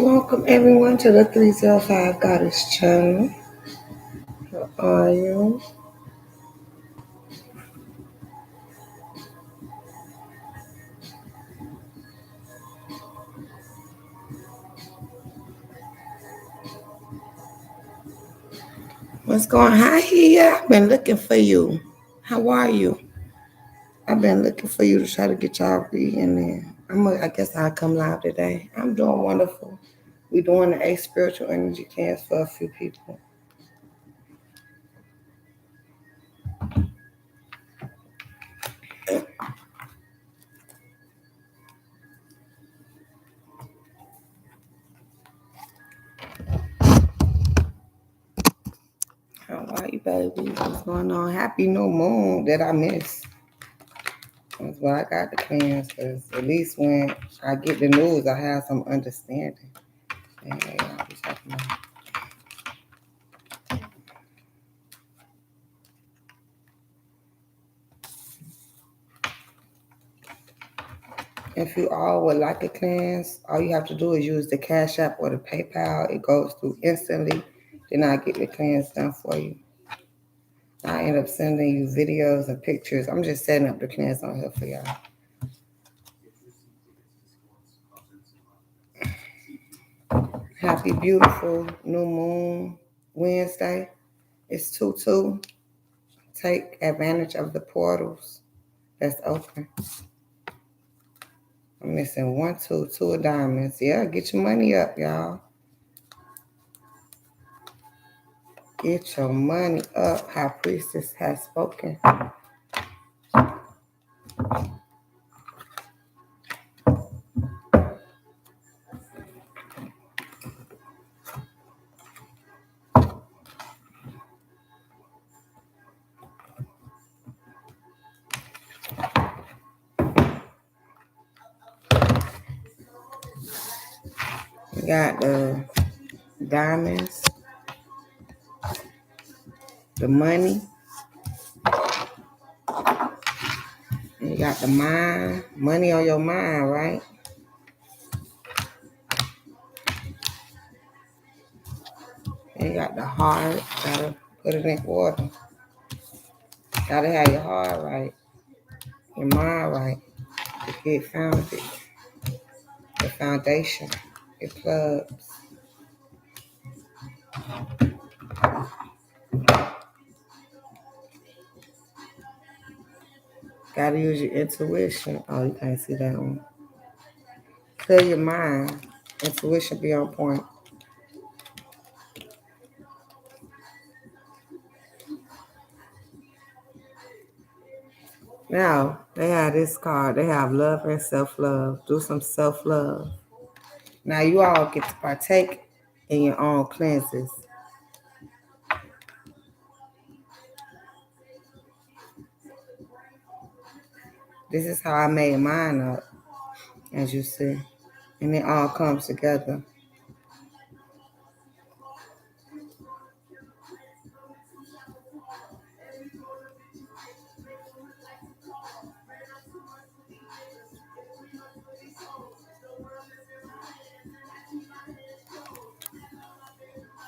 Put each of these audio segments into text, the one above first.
Welcome everyone to the 305 Goddess channel. How are you? What's going on? Hi here. I've been looking for you. How are you? I've been looking for you to try to get y'all reading in. I guess I'll come live today. I'm doing wonderful. We're doing the 8 spiritual energy cans for a few people. How are you, baby? What's going on? Happy new moon that I missed. That's why I got the cleanse, because at least when I get the news, I have some understanding. Hey, I'll be talking about. If you all would like a cleanse, all you have to do is use the Cash App or the PayPal. It goes through instantly. Then I get the cleanse done for you. I end up sending you videos and pictures. I'm just setting up the cleanse on here for y'all. Happy, beautiful new moon Wednesday. It's 2-2. Take advantage of the portals that's open. I'm missing 1, 2, 2 of diamonds. Yeah, get your money up, y'all. Get your money up. High Priestess has spoken. We got the diamonds, the money. You got the mind, money on your mind, right? And you got the heart, gotta put it in order. Gotta have your heart right, your mind right to get founded, the foundation, it plugs. Gotta use your intuition. Oh, you can't see that one. Clear your mind. Intuition be on point. Now, they have this card. They have love and self-love. Do some self-love. Now, you all get to partake in your own cleanses. This is how I made mine up, as you see. And it all comes together.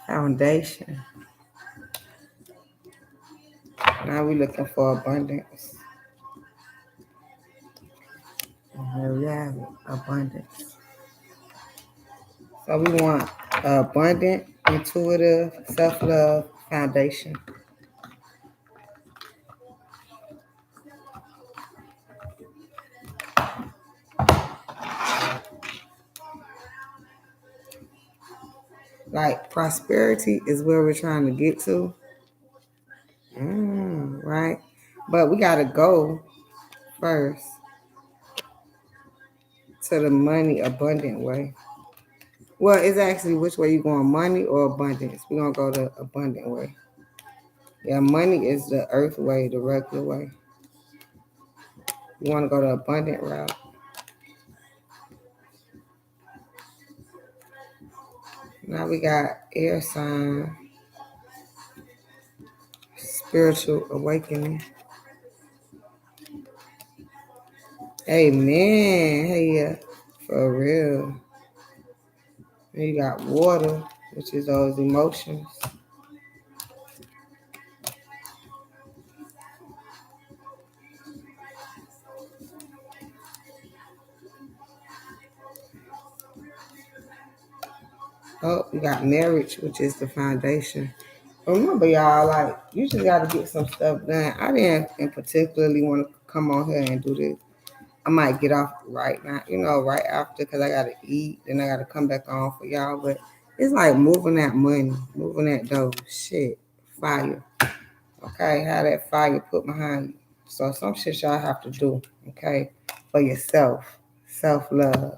Foundation. Now we're looking for abundance. Here we have it, abundance. So we want abundant, intuitive, self-love foundation. Like prosperity is where we're trying to get to. Right? But we got to go first to the money abundant way. Well, it's actually which way you going, money or abundance. We're going to go the abundant way. Yeah, money is the earth way, the regular way. You want to go the abundant route. Now we got air sign, spiritual awakening. Amen. Hey, yeah, for real. And you got water, which is those emotions. Oh, you got marriage, which is the foundation. Remember, y'all, like, you just got to get some stuff done. I didn't particularly want to come on here and do this. I might get off right now, right after, because I got to eat. Then I got to come back on for y'all. But it's like moving that money, moving that dough. Shit, fire. Okay, have that fire put behind you. So some shit y'all have to do, okay, for yourself. Self-love.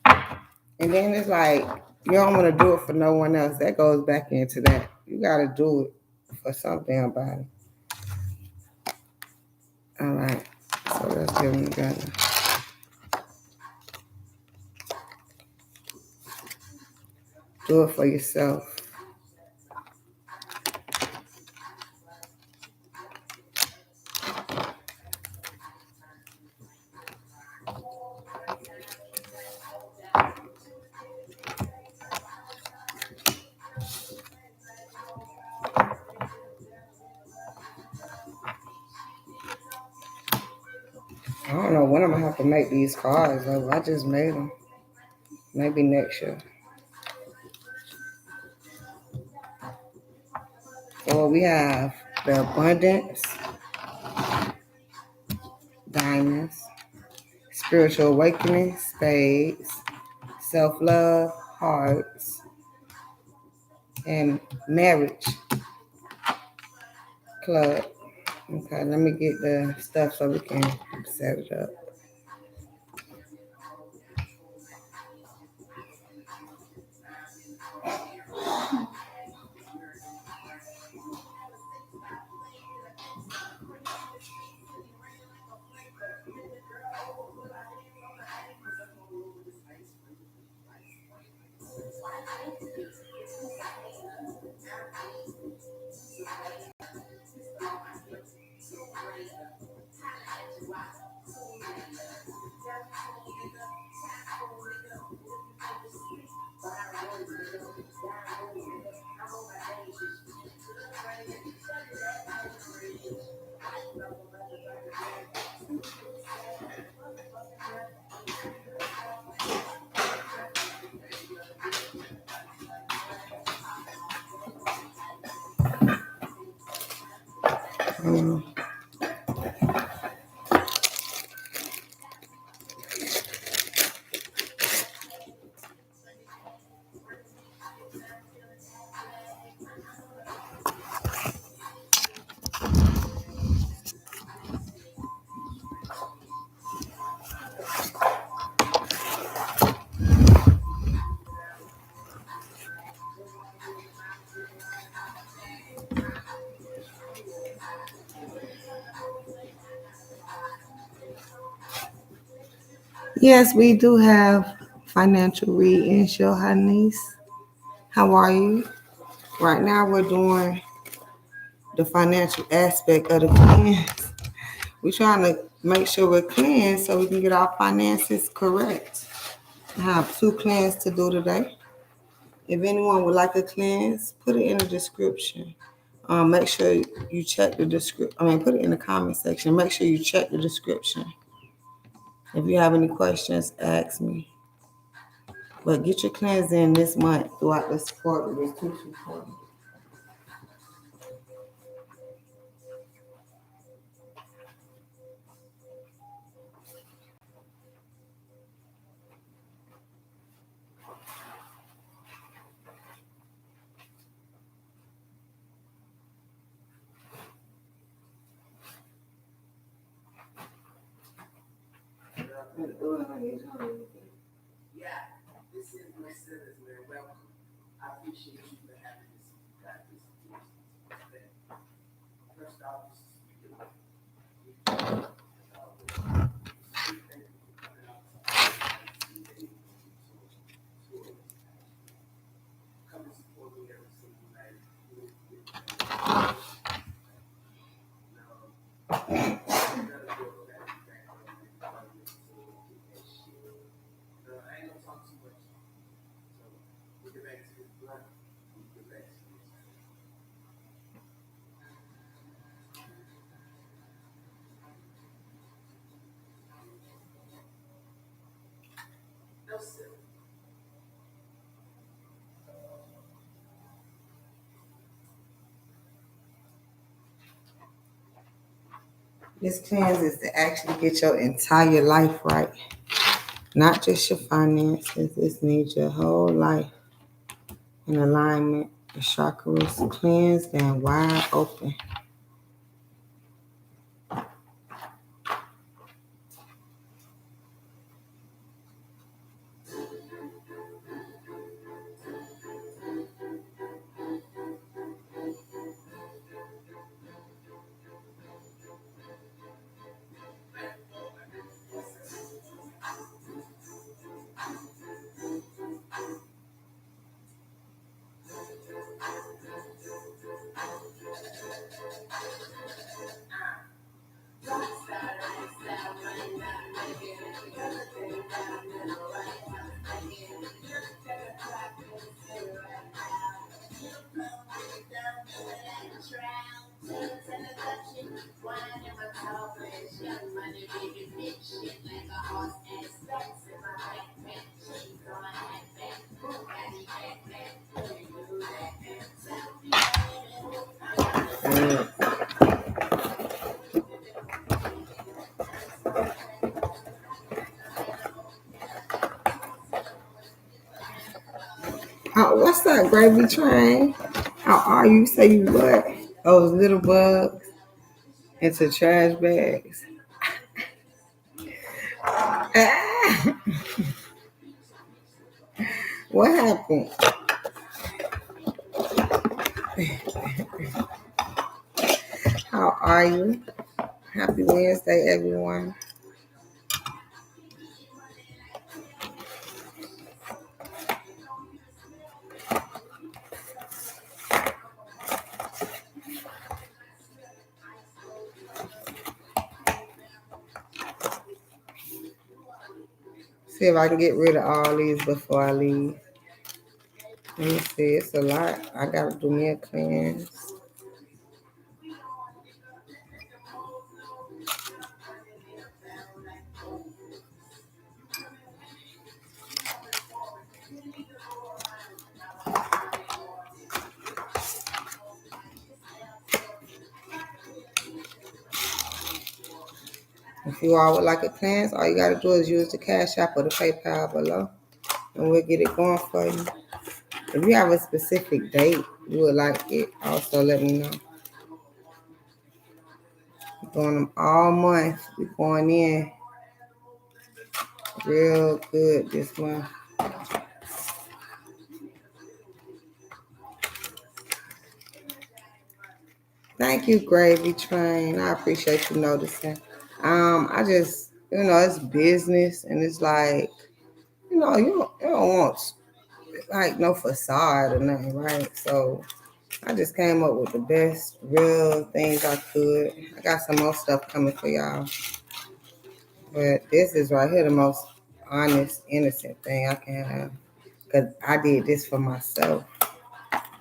And then it's like, you don't want to do it for no one else. That goes back into that. You got to do it for some damn body. All right. So let's get them together. Do it for yourself. I don't know when I'm going to have to make these cards, though. I just made them. Maybe next year. So we have the abundance, diamonds, spiritual awakening, spades, self-love, hearts, and marriage, club. Okay, let me get the stuff so we can set it up. Yes, we do have financial readings, your honeys. How are you? Right now we're doing the financial aspect of the cleanse. We're trying to make sure we're cleansed so we can get our finances correct. I have 2 cleanses to do today. If anyone would like a cleanse, put it in the description. Make sure you check the description. Put it in the comment section. Make sure you check the description. If you have any questions, ask me. But get your cleanse in this month throughout this quarter. There's 2 quarters. This cleanse is to actually get your entire life right, not just your finances. This needs your whole life in alignment. The chakras cleansed and wide open. What's up, gravy train? How are you? Say you what? Those little bugs into trash bags. Ah, what happened? How are you? Happy Wednesday, everyone. See if I can get rid of all these before I leave. Let me see. It's a lot. I gotta do me a cleanse. If you all would like a cleanse, all you gotta do is use the Cash App or the PayPal below, and we'll get it going for you. If you have a specific date you would like it, also let me know. We're doing them all month. We're going in real good this month. Thank you, Gravy Train. I appreciate you noticing. I just, it's business, and it's like, you don't want like no facade or nothing, right? So I just came up with the best real things I could. I got some more stuff coming for y'all, but this is right here the most honest, innocent thing I can have, because I did this for myself.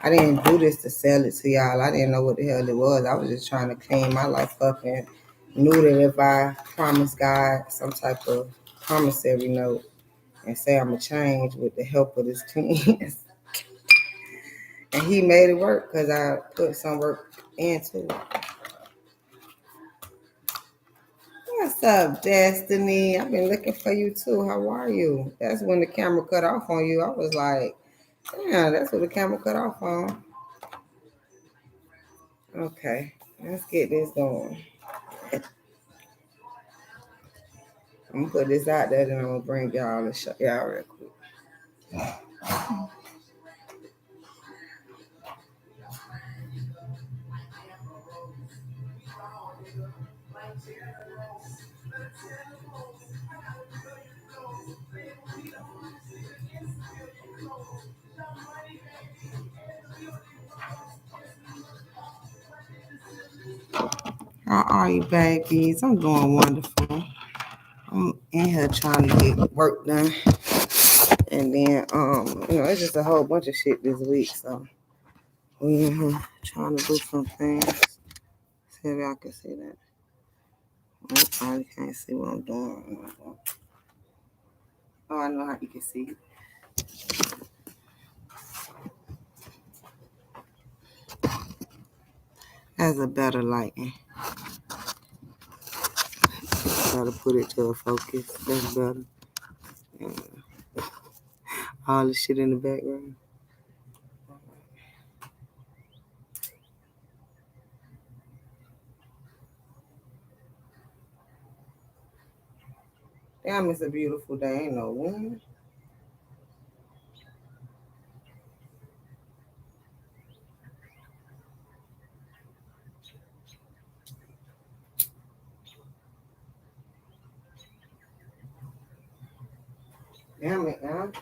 I didn't do this to sell it to y'all. I didn't know what the hell it was. I was just trying to clean my life up and knew that if I promised God some type of promissory note and say I'm going to change with the help of this cleanse. And he made it work because I put some work into it. What's up, Destiny? I've been looking for you too. How are you? That's when the camera cut off on you. I was like, yeah, that's what the camera cut off on. Okay, let's get this going. I'm gonna put this out there, then I'm gonna bring y'all and show y'all real quick. How are you, babies? I'm doing wonderful. I'm in here trying to get work done, and then it's just a whole bunch of shit this week. So we in here trying to do some things. See if y'all can see that. I probably can't see what I'm doing. Oh, I know how you can see it. Has a better lighting. try to put it to a focus. That's better. And all the shit in the background. Damn, it's a beautiful day. Ain't no wind. Damn it, man.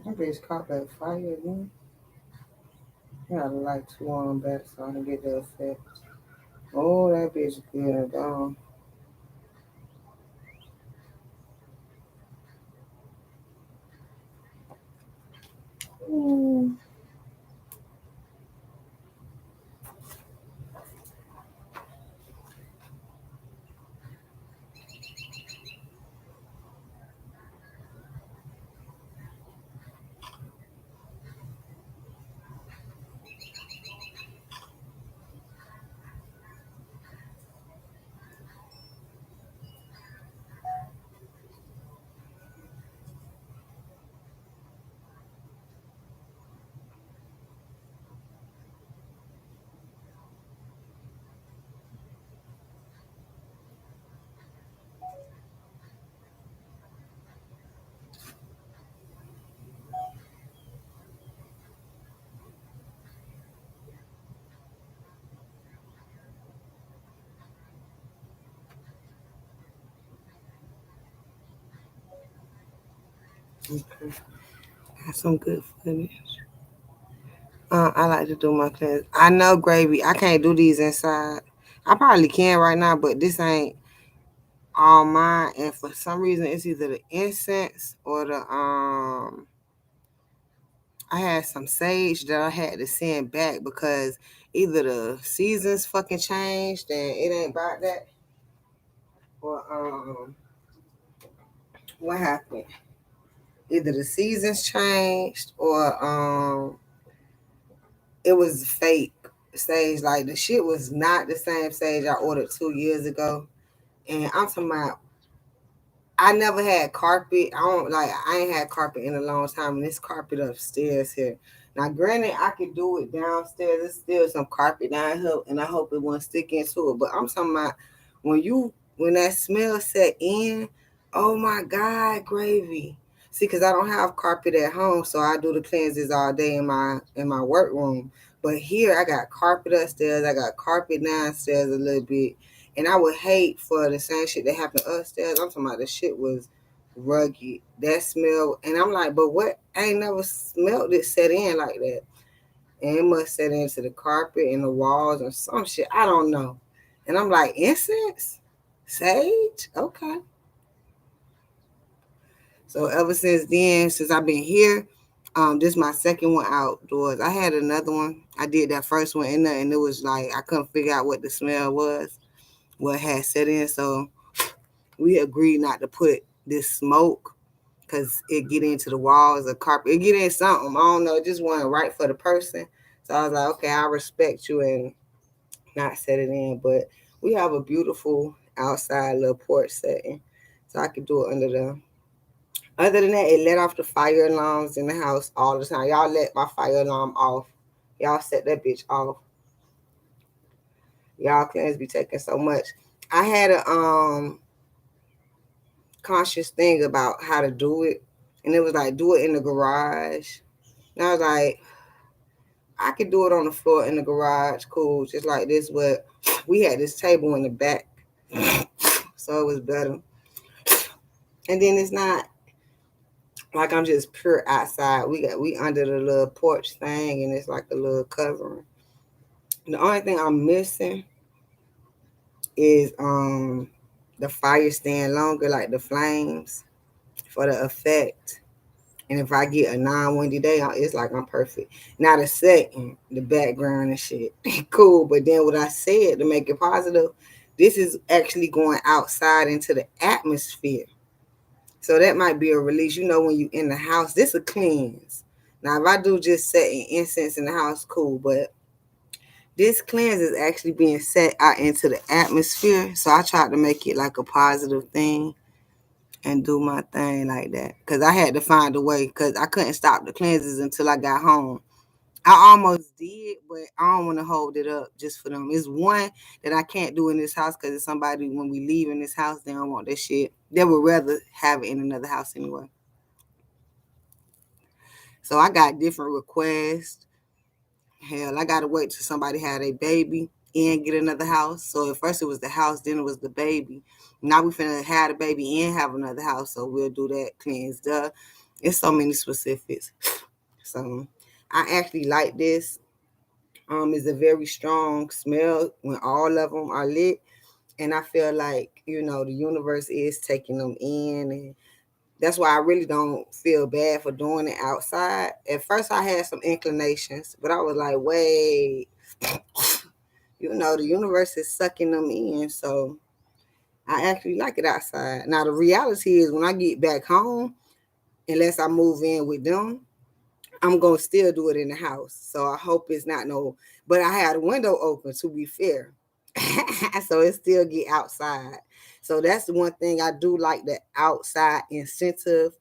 That bitch caught that fire again. I gotta light two on back so I can get the effect. Oh, that bitch good and gone. Mm. Okay. Got some good footage. I like to do my cleanse. I know gravy. I can't do these inside. I probably can right now, but this ain't all mine. And for some reason, it's either the incense or the I had some sage that I had to send back because either the seasons fucking changed and it ain't about that, or what happened? Either the seasons changed or it was fake sage. Like the shit was not the same sage I ordered 2 years ago. And I'm talking about I never had carpet. I ain't had carpet in a long time. And this carpet upstairs here. Now, granted, I could do it downstairs. There's still some carpet down here, and I hope it won't stick into it. But I'm talking about when that smell set in, oh my God, gravy. See, because I don't have carpet at home, so I do the cleanses all day in my workroom. But here I got carpet upstairs, I got carpet downstairs a little bit. And I would hate for the same shit that happened upstairs. I'm talking about the shit was rugged. That smell. And I'm like, but what? I ain't never smelled it set in like that. And it must set into the carpet and the walls or some shit. I don't know. And I'm like, incense? Sage? Okay. So ever since then, since I've been here, this is my second one outdoors. I had another one. I did that first one in there, and it was like I couldn't figure out what the smell was, what had set in. So we agreed not to put this smoke because it get into the walls of carpet. It get in something. I don't know. It just wasn't right for the person. So I was like, okay, I respect you and not set it in. But we have a beautiful outside little porch setting. So I could do it under the. Other than that, it let off the fire alarms in the house all the time. Y'all let my fire alarm off. Y'all set that bitch off. Y'all cleanse be taking so much. I had a conscious thing about how to do it. And it was like, do it in the garage. And I was like, I could do it on the floor in the garage, cool, just like this. But we had this table in the back, so it was better. And then it's not like I'm just pure outside. We under the little porch thing, and it's like a little covering. The only thing I'm missing is the fire staying longer, like the flames. for the effect. And if I get a non-windy day, it's like I'm perfect. Now the second, the background and shit, cool. But then what I said to make it positive, this is actually going outside into the atmosphere. So that might be a release. You know, when you in the house, this a cleanse. Now, if I do just setting incense in the house, cool. But this cleanse is actually being set out into the atmosphere. So I tried to make it like a positive thing and do my thing like that. Because I had to find a way because I couldn't stop the cleanses until I got home. I almost did, but I don't want to hold it up just for them. It's one that I can't do in this house because it's somebody, when we leave in this house, they don't want that shit. They would rather have it in another house anyway. So I got different requests. Hell, I got to wait till somebody had a baby and get another house. So at first it was the house, then it was the baby. Now we finna have the baby and have another house, so we'll do that cleansed up. It's so many specifics. So I actually like this. It's a very strong smell when all of them are lit. And I feel like, you know, the universe is taking them in. And that's why I really don't feel bad for doing it outside. At first I had some inclinations, but I was like, wait, you know, the universe is sucking them in. So I actually like it outside. Now the reality is when I get back home, unless I move in with them, I'm gonna still do it in the house. So I hope it's not no, but I had a window open to be fair. So it still get outside. So that's the one thing I do like, the outside incentive.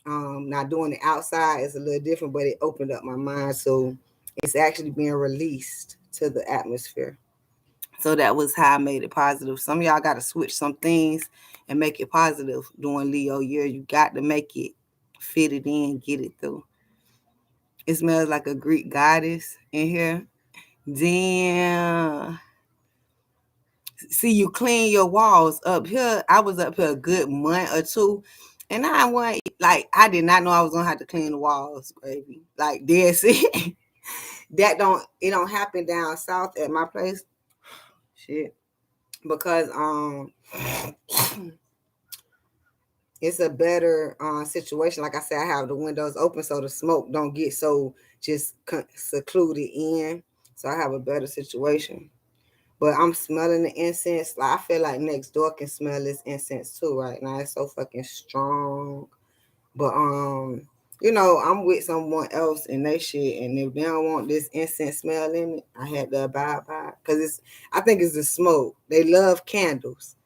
Not doing it outside is a little different, but it opened up my mind. So it's actually being released to the atmosphere. So that was how I made it positive. Some of y'all got to switch some things and make it positive during Leo year. You got to make it, fit it in, get it through. It smells like a Greek goddess in here. Damn. See, you clean your walls up here. I was up here a good month or two. And I went, like, I did not know I was going to have to clean the walls, baby. Like, dead see. It don't happen down south at my place. Shit. Because, it's a better situation. Like I said, I have the windows open so the smoke don't get so just secluded in. So I have a better situation. But I'm smelling the incense. Like I feel like next door can smell this incense too right now. It's so fucking strong. But you know, I'm with someone else and they shit, and if they don't want this incense smell in it, I had to abide by it. Cause I think it's the smoke. They love candles.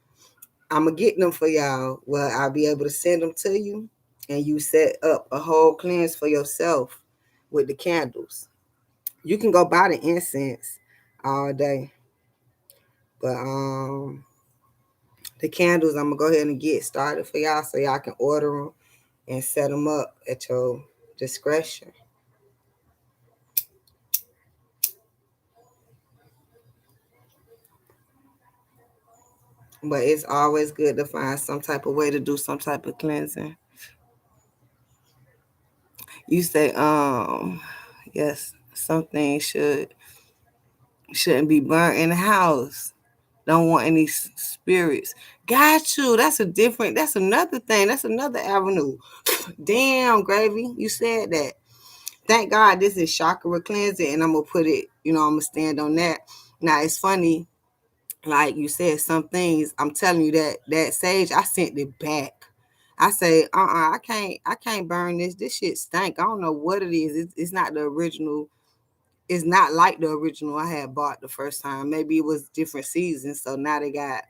I'm gonna get them for y'all. Well, I'll be able to send them to you, and you set up a whole cleanse for yourself with the candles. You can go buy the incense all day, but the candles I'm gonna go ahead and get started for y'all, so y'all can order them and set them up at your discretion. But it's always good to find some type of way to do some type of cleansing. You say, yes, something shouldn't be burnt in the house. Don't want any spirits. Got you. That's another thing. That's another avenue. Damn, Gravy, you said that. Thank God this is chakra cleansing, and I'm gonna put it, you know, I'm gonna stand on that. Now it's funny, like you said, some things, I'm telling you that sage, I sent it back. I say, I can't burn this. This shit stank. I don't know what it is. It's not the original. It's not like the original I had bought the first time. Maybe it was different seasons. So now they got,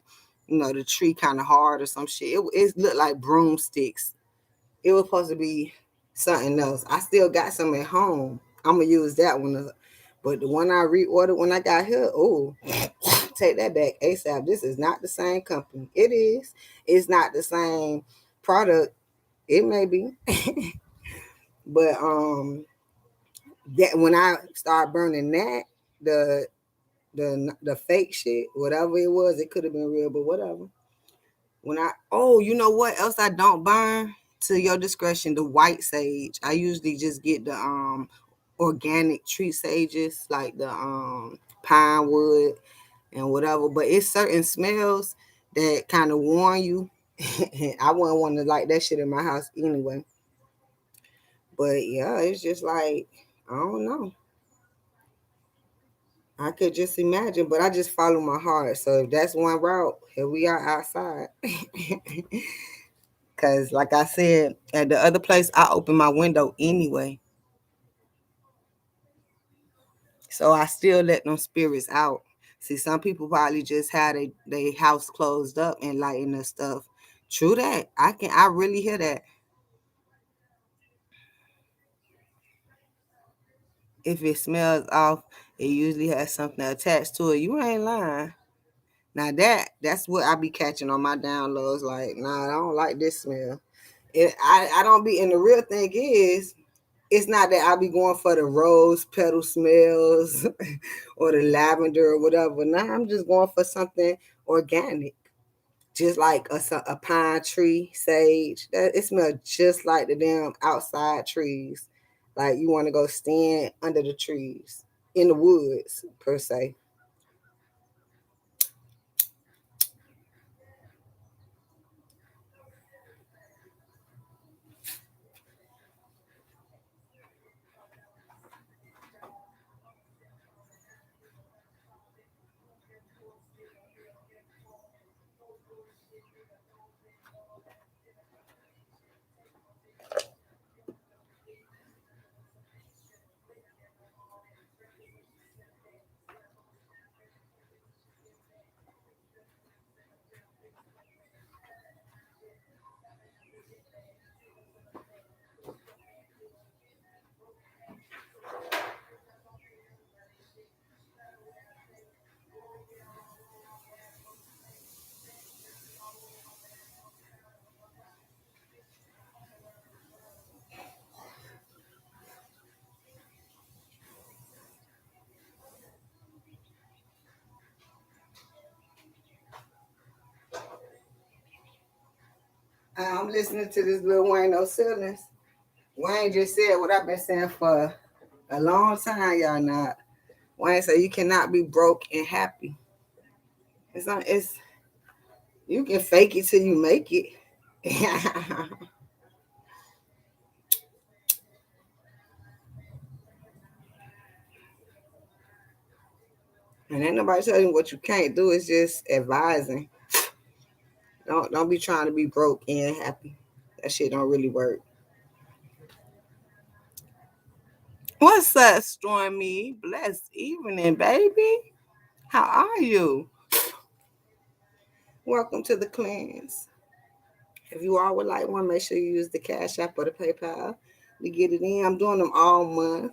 you know, the tree kind of hard or some shit. It looked like broomsticks. It was supposed to be something else. I still got some at home. I'm gonna use that one up. But the one I reordered when I got here, oh, take that back ASAP. This is not the same company. It is. It's not the same product. It may be. But that when I start burning that, the the fake shit, whatever it was, it could have been real, but whatever. You know what else I don't burn? To your discretion, the white sage. I usually just get the organic tree sages, like the pine wood and whatever. But it's certain smells that kind of warn you, I wouldn't want to like that shit in my house anyway. But yeah, it's just like, I don't know. I could just imagine, but I just follow my heart. So if that's one route, here we are outside. Cause like I said, at the other place, I open my window anyway. So I still let them spirits out. See, some people probably just had they house closed up and lighting the stuff. True that. I really hear that. If it smells off, it usually has something attached to it. You ain't lying. Now that's what I be catching on my downloads. Like, nah, I don't like this smell. I don't be, and the real thing is, it's not that I be going for the rose petal smells or the lavender or whatever. Nah, I'm just going for something organic. Just like a pine tree, sage. That it smells just like the damn outside trees. Like you want to go stand under the trees in the woods per se. I'm listening to this Lil Wayne No Ceilings. Wayne just said what I've been saying for a long time, y'all. Not Wayne said you cannot be broke and happy. It's not. It's you can fake it till you make it. And ain't nobody telling you what you can't do. It's just advising. Don't be trying to be broke and happy. That shit don't really work. What's up, Stormy? Blessed evening, baby. How are you? Welcome to the clans. If you all would like one, make sure you use the Cash App or the PayPal to get it in. I'm doing them all month.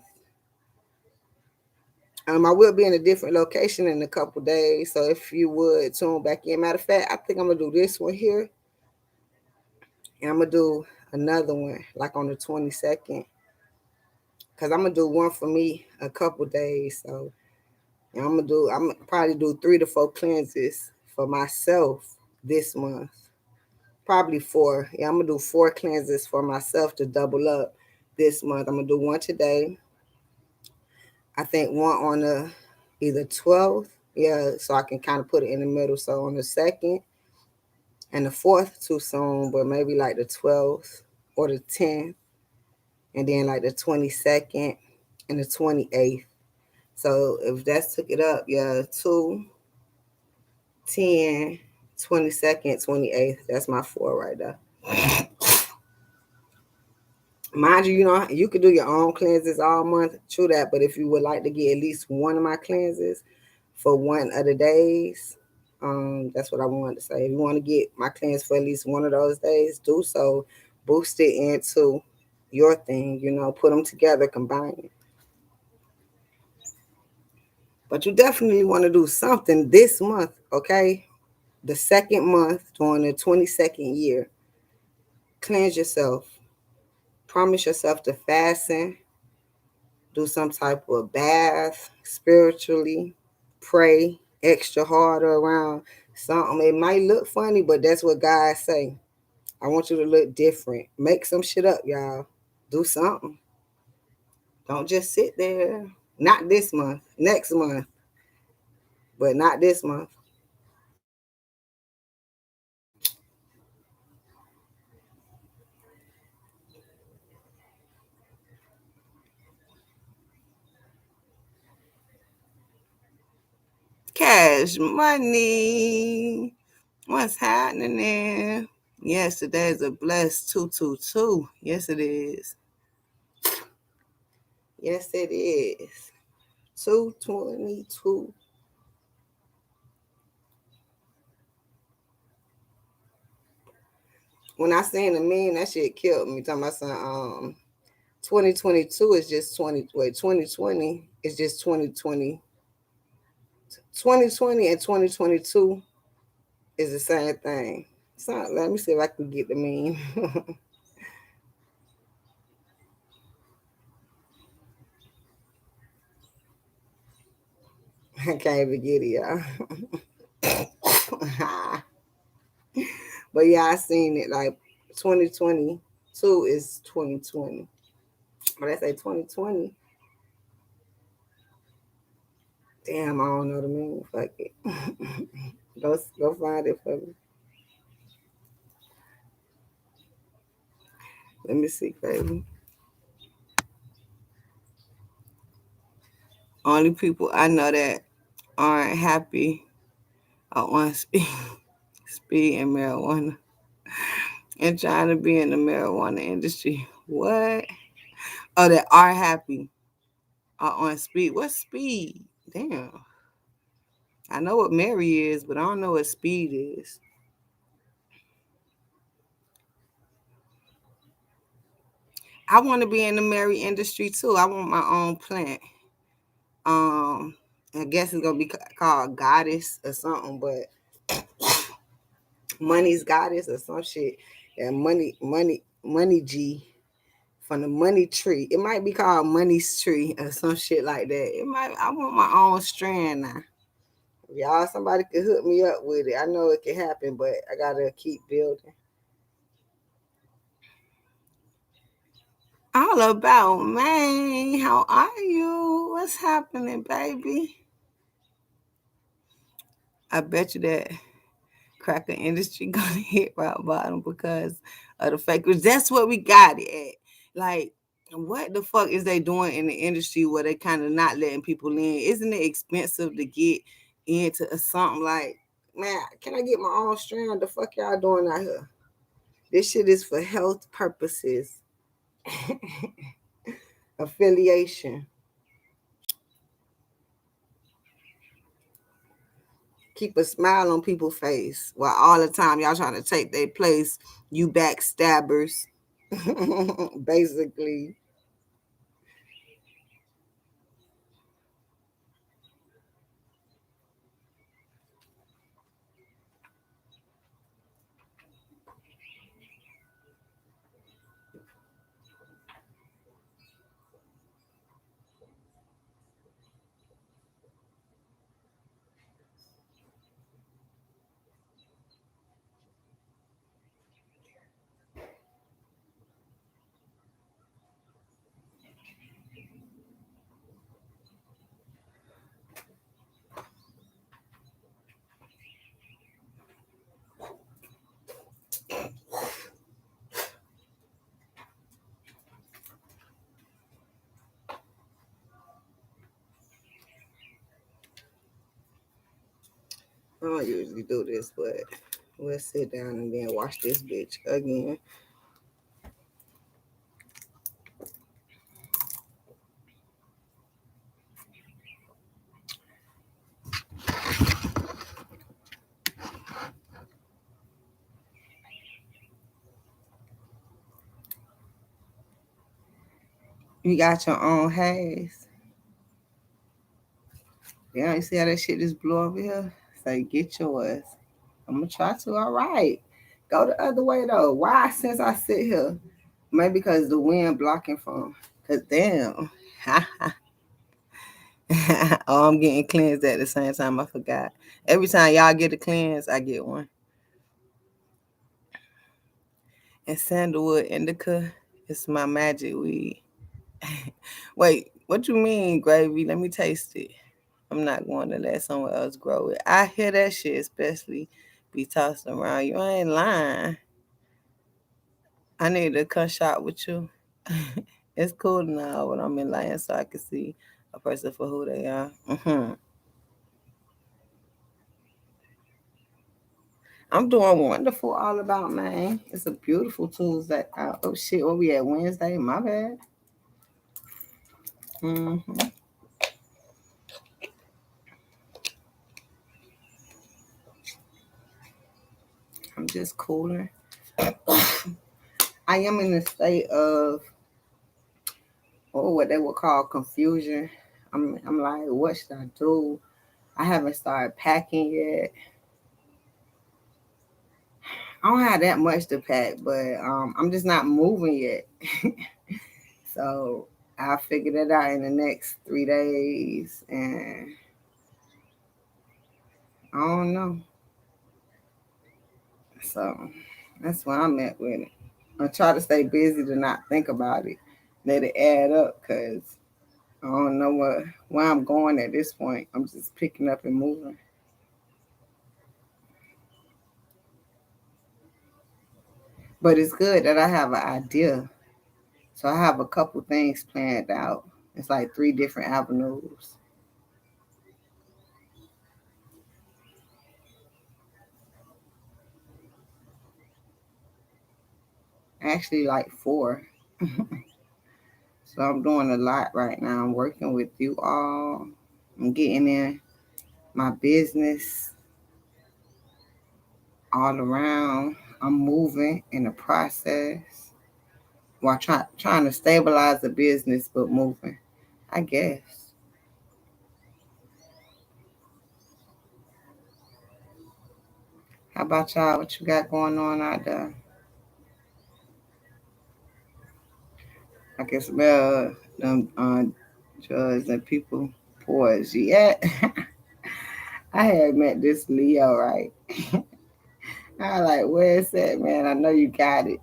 I will be in a different location in a couple days, so if you would tune back in. Matter of fact, I think I'm gonna do this one here, and I'm gonna do another one like on the 22nd, cause I'm gonna do one for me a couple days. So I'm gonna probably do 3 to 4 cleanses for myself this month. Probably 4. Yeah, I'm gonna do 4 cleanses for myself to double up this month. I'm gonna do one today. I think one on the either 12th. Yeah, so I can kind of put it in the middle. So on the 2nd and the 4th too soon, but maybe like the 12th or the 10th, and then like the 22nd and the 28th. So if that's took it up, yeah, 2, 10, 22nd, 28th. That's my 4 right there. Mind you, you know, you could do your own cleanses all month, true that. But if you would like to get at least one of my cleanses for one of the days, that's what I wanted to say. If you want to get my cleanse for at least one of those days, do so. Boost it into your thing, you know, put them together, combine it. But you definitely want to do something this month, okay? The second month during the 22nd year. Cleanse yourself. Promise yourself to fasten, do some type of bath spiritually, pray extra harder around something. It might look funny, but that's what God say. I want you to look different. Make some shit up, y'all. Do something. Don't just sit there. Not this month. Next month. But not this month. Cash money. What's happening there? Yes, today is a blessed 222. Yes, it is. Yes, it is. 222. When I seen the meme, that shit killed me. Talking about some 2022 is just 2020 is just 2020. 2020 and 2022 is the same thing. So let me see if I can get the meme. I can't even get it, y'all. But yeah, I seen it like 2022 is 2020. But I say 2020. Damn, I don't know the meaning. Fuck it. Go find it for me. Let me see, baby. Only people I know that aren't happy are on speed and marijuana and trying to be in the marijuana industry. What? Oh, that are happy are on speed. What's speed? Damn. I know what Mary is, but I don't know what speed is. I want to be in the Mary industry too. I want my own plant. Um, I guess it's gonna be called Goddess or something, but Money's Goddess or some shit. And money G from the money tree. It might be called Money's Tree or some shit like that. It might. I want my own strand now. Y'all, somebody could hook me up with it. I know it can happen, but I gotta keep building. All about man. How are you? What's happening, baby? I bet you that cracker industry gonna hit rock bottom because of the fact that that's what we got it at. Like, what the fuck is they doing in the industry where they kind of not letting people in? Isn't it expensive to get into something like, man, can I get my own strand? The fuck y'all doing out here? This shit is for health purposes. Affiliation. Keep a smile on people's face while all the time y'all trying to take their place, you backstabbers. Basically. I don't usually do this, but we'll sit down and then watch this bitch again. You got your own haze. Yeah, you see how that shit just blew over here? Say, get yours. I'm gonna try to. All right. Go the other way though. Why since I sit here? Maybe because the wind blocking from. Cause damn. Oh, I'm getting cleansed at the same time. I forgot. Every time y'all get a cleanse, I get one. And sandalwood indica is my magic weed. Wait, what you mean, gravy? Let me taste it. I'm not going to let someone else grow it. I hear that shit, especially be tossed around. You ain't lying. I need to come shop with you. It's cool now when I'm in line so I can see a person for who they are. I'm doing wonderful all about, man. It's a beautiful Tuesday. Oh shit, what we at Wednesday? My bad. Mm-hmm. I'm just cooling. I am in a state of what they would call confusion. I'm like, what should I do? I haven't started packing yet. I don't have that much to pack, but I'm just not moving yet. So I'll figure that out in the next 3 days, and I don't know. So that's where I'm at with it. I try to stay busy to not think about it, let it add up, cause I don't know where I'm going at this point. I'm just picking up and moving. But it's good that I have an idea. So I have a couple things planned out. It's like 3 different avenues. Actually, like 4. So I'm doing a lot right now. I'm working with you all. I'm getting in my business all around. I'm moving in the process while trying to stabilize the business, but moving, I guess. How about y'all? What you got going on out there? I can smell them drugs and people pores. Yeah. I had met this Leo, right? I like, where's that, man? I know you got it.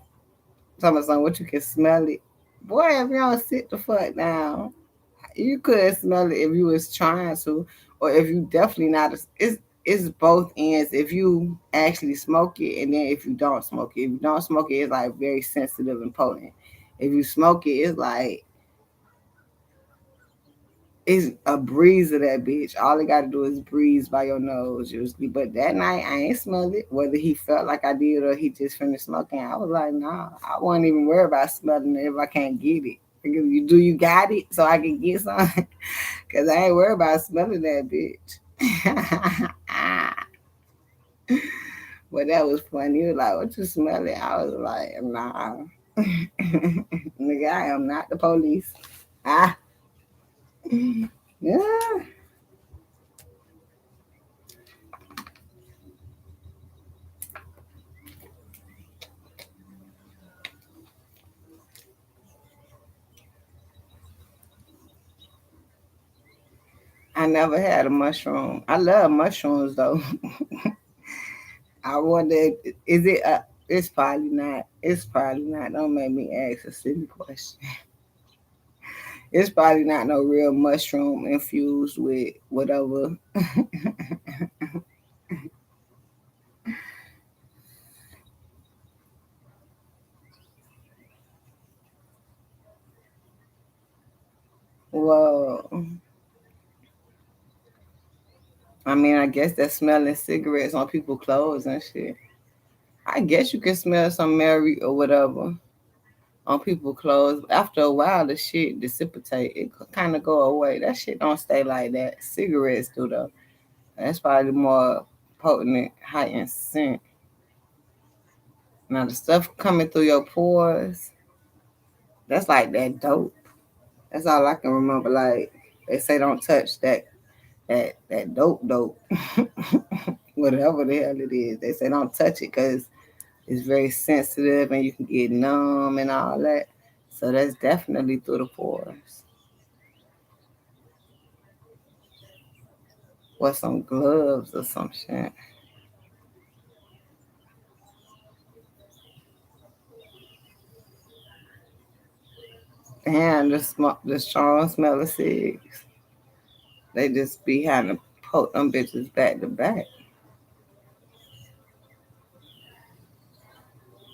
Tell me something, what you can smell it. Boy, if you don't sit the fuck down, you could smell it if you was trying to, or if you definitely not. It's both ends. If you actually smoke it, and then if you don't smoke it. If you don't smoke it, it's like very sensitive and potent. If you smoke it, it's like it's a breeze of that bitch. All they gotta do is breeze by your nose usually. But that night I ain't smelled it. Whether he felt like I did or he just finished smoking, I was like, nah, I wasn't even worried about smelling it if I can't get it. You got it so I can get some? Cause I ain't worried about smelling that bitch. But that was funny. He was like, what you smelling? I was like, nah. Nigga, I am not the police. Ah. Yeah. I never had a mushroom. I love mushrooms though. I wonder, is it? It's probably not. It's probably not. Don't make me ask a silly question. It's probably not no real mushroom infused with whatever. Well, I mean, I guess they're smelling cigarettes on people's clothes and shit. I guess you can smell some Mary or whatever on people's clothes. After a while, the shit dissipate. It kind of go away. That shit don't stay like that. Cigarettes do though. That's probably the more potent, heightened scent. Now the stuff coming through your pores, that's like that dope. That's all I can remember. Like they say, don't touch that dope, whatever the hell it is. They say don't touch it because it's very sensitive and you can get numb and all that. So that's definitely through the pores. Or some gloves or some shit. And the strong smell of cigs. They just be having to poke them bitches back to back.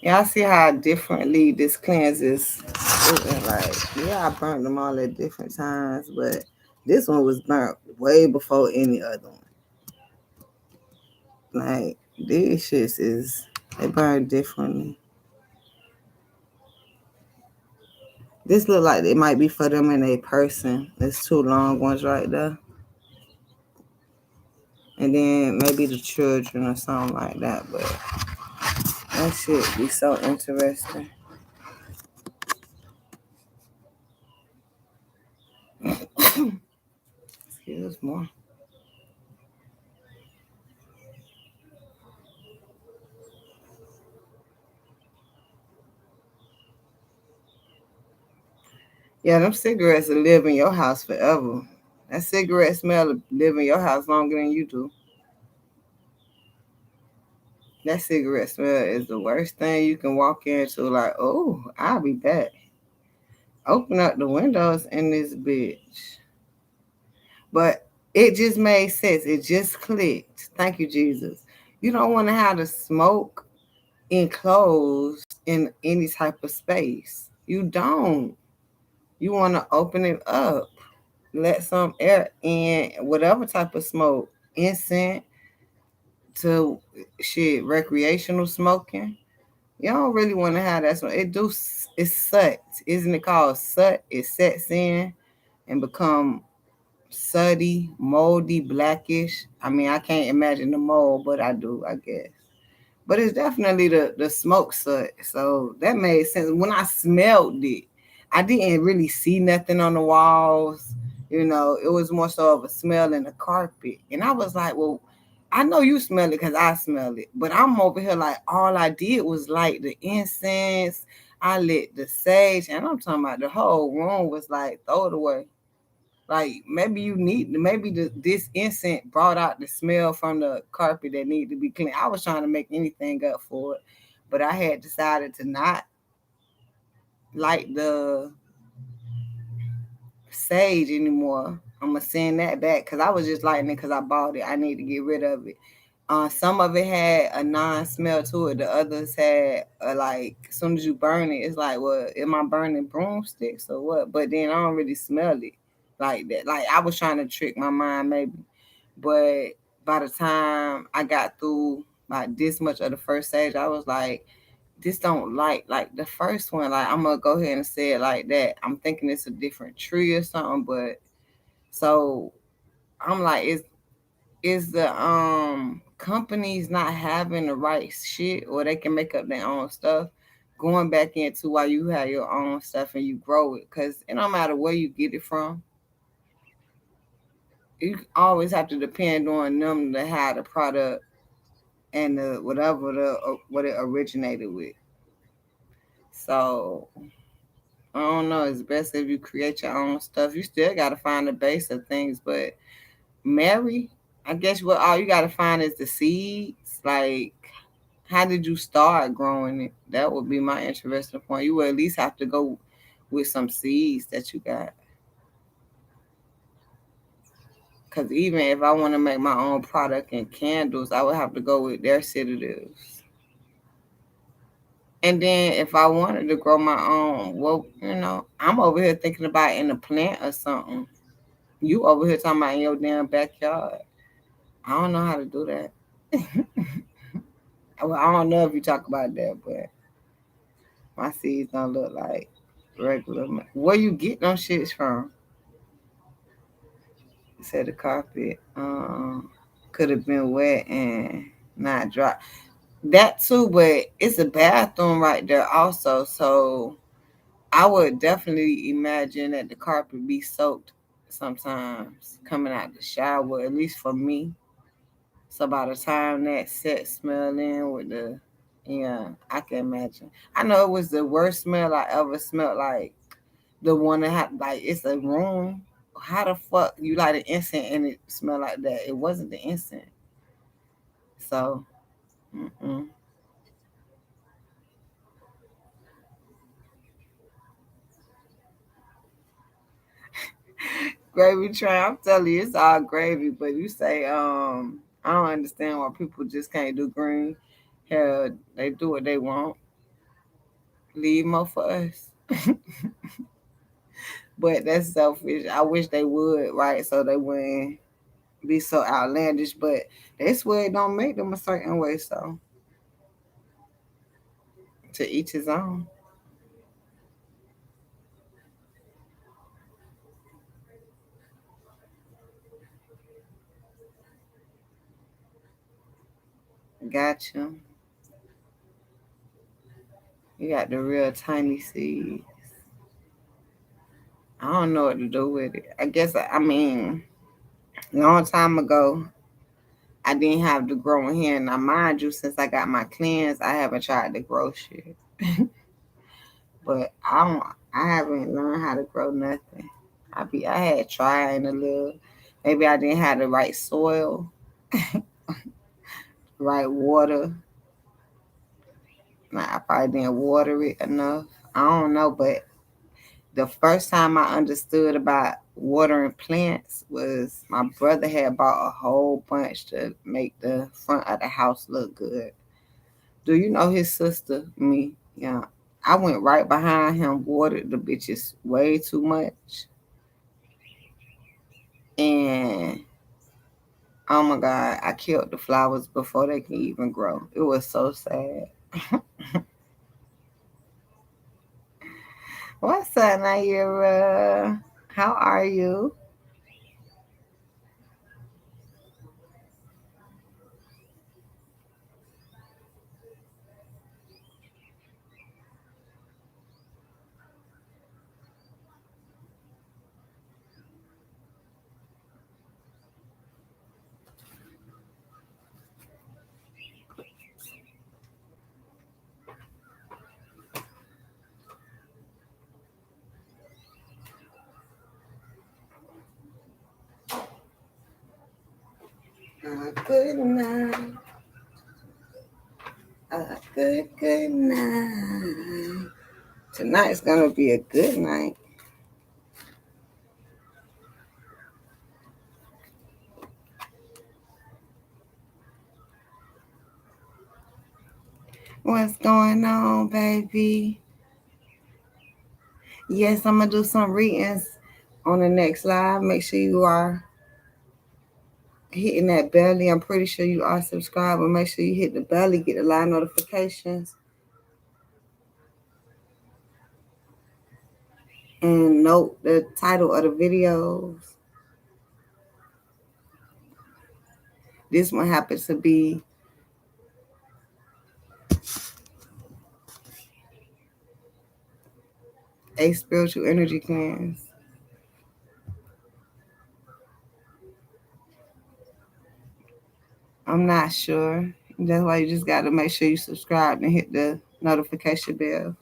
Y'all see how differently this cleanses. Like, yeah, I burnt them all at different times, but this one was burnt way before any other one. Like, These shits they burn differently. This look like it might be for them in a person. There's two long ones right there. And then maybe the children or something like that. But that shit be so interesting. Excuse me. Yeah, them cigarettes will live in your house forever. That cigarette smell will live in your house longer than you do. That cigarette smell is the worst thing you can walk into. Like, oh, I'll be back. Open up the windows in this bitch. But it just made sense. It just clicked. Thank you, Jesus. You don't want to have the smoke enclosed in any type of space. You don't. You want to open it up, let some air in, whatever type of smoke, incense to shit, recreational smoking. You don't really want to have that smoke. It's sut, isn't it called sut? It sets in and become sooty, moldy, blackish. I mean, I can't imagine the mold, but I do, I guess. But it's definitely the smoke soot. So that made sense. When I smelled it, I didn't really see nothing on the walls. You know, it was more so of a smell in the carpet. And I was like, well, I know you smell it because I smell it. But I'm over here like all I did was light the incense. I lit the sage. And I'm talking about the whole room was like, throw it away. Like maybe this incense brought out the smell from the carpet that needed to be cleaned. I was trying to make anything up for it, but I had decided to not light the sage anymore. I'm gonna send that back because I was just lighting it because I bought it. I need to get rid of it. Some of it had a non-smell to it. The others had like as soon as you burn it, it's like, well, am I burning broomsticks or what? But then I don't really smell it like that. Like I was trying to trick my mind maybe, but by the time I got through like this much of the first stage, I was like, this don't like the first one. Like I'm gonna go ahead and say it like that. I'm thinking it's a different tree or something, but so I'm like, is the companies not having the right shit or they can make up their own stuff going back into why you have your own stuff and you grow it because it don't matter where you get it from, you always have to depend on them to have the product and the whatever what it originated with. So I don't know, it's best if you create your own stuff. You still got to find the base of things, but Mary, I guess what all you got to find is the seeds. Like, how did you start growing it? That would be my interesting point. You would at least have to go with some seeds that you got. Because even if I want to make my own product and candles, I would have to go with their sedatives. And then if I wanted to grow my own, well, I'm over here thinking about in a plant or something. You over here talking about in your damn backyard. I don't know how to do that. Well, I don't know if you talk about that, but my seeds don't look like regular. Where you get them shits from? You said the carpet could have been wet and not dry. That too, but it's a bathroom right there also. So I would definitely imagine that the carpet be soaked sometimes coming out the shower, at least for me. So by the time that set smell in with yeah, I can imagine. I know it was the worst smell I ever smelled, like the one that had, like, it's a room. How the fuck you light an incense and it smell like that? It wasn't the incense. So, mm-mm. Gravy train. I'm telling you, it's all gravy. But you say, I don't understand why people just can't do green. Hell, they do what they want. Leave more for us. But that's selfish. I wish they would, right? So they wouldn't. be so outlandish, but they swear it don't make them a certain way. So to each his own. Gotcha. You got the real tiny seeds. I don't know what to do with it. I guess I mean, long time ago, I didn't have the growing hair. Now, mind you, since I got my cleanse, I haven't tried to grow shit. But I don't. I haven't learned how to grow nothing. I had trying a little. Maybe I didn't have the right soil, right water. Like, I probably didn't water it enough. I don't know, but the first time I understood about watering plants was my brother had bought a whole bunch to make the front of the house look good. Do you know his sister, me? Yeah. I went right behind him, watered the bitches way too much. And oh my God, I killed the flowers before they can even grow. It was so sad. What's up, Naira? How are you? Good night. Good night. Tonight's gonna be a good night. What's going on, baby? Yes, I'm gonna do some readings on the next live. Make sure you are hitting that belly. I'm pretty sure you are subscribed, but make sure you hit the belly, get the live notifications, and note the title of the videos. This one happens to be a spiritual energy cleanse. I'm not sure. That's why you just got to make sure you subscribe and hit the notification bell.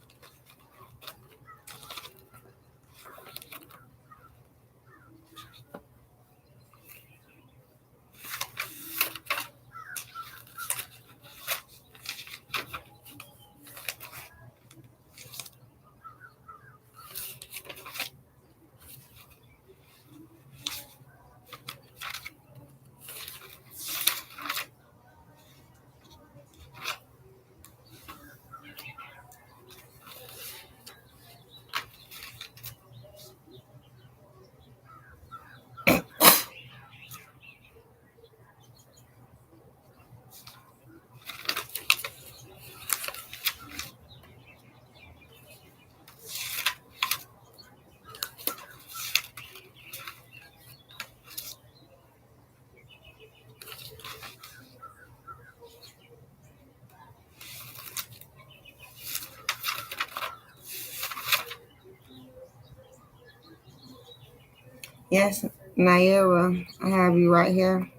Yes, Naira, I have you right here.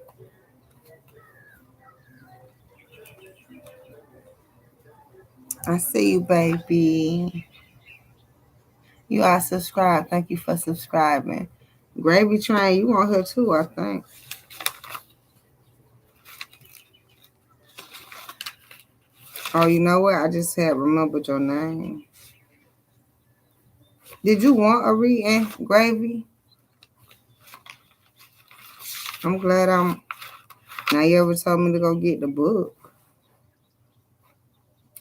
I see you, baby. You are subscribed. Thank you for subscribing. Gravy Train, you on here too, I think. Oh, you know what? I just had remembered your name. Did you want a reading, Gravy? I'm glad I'm. Now you ever told me to go get the book.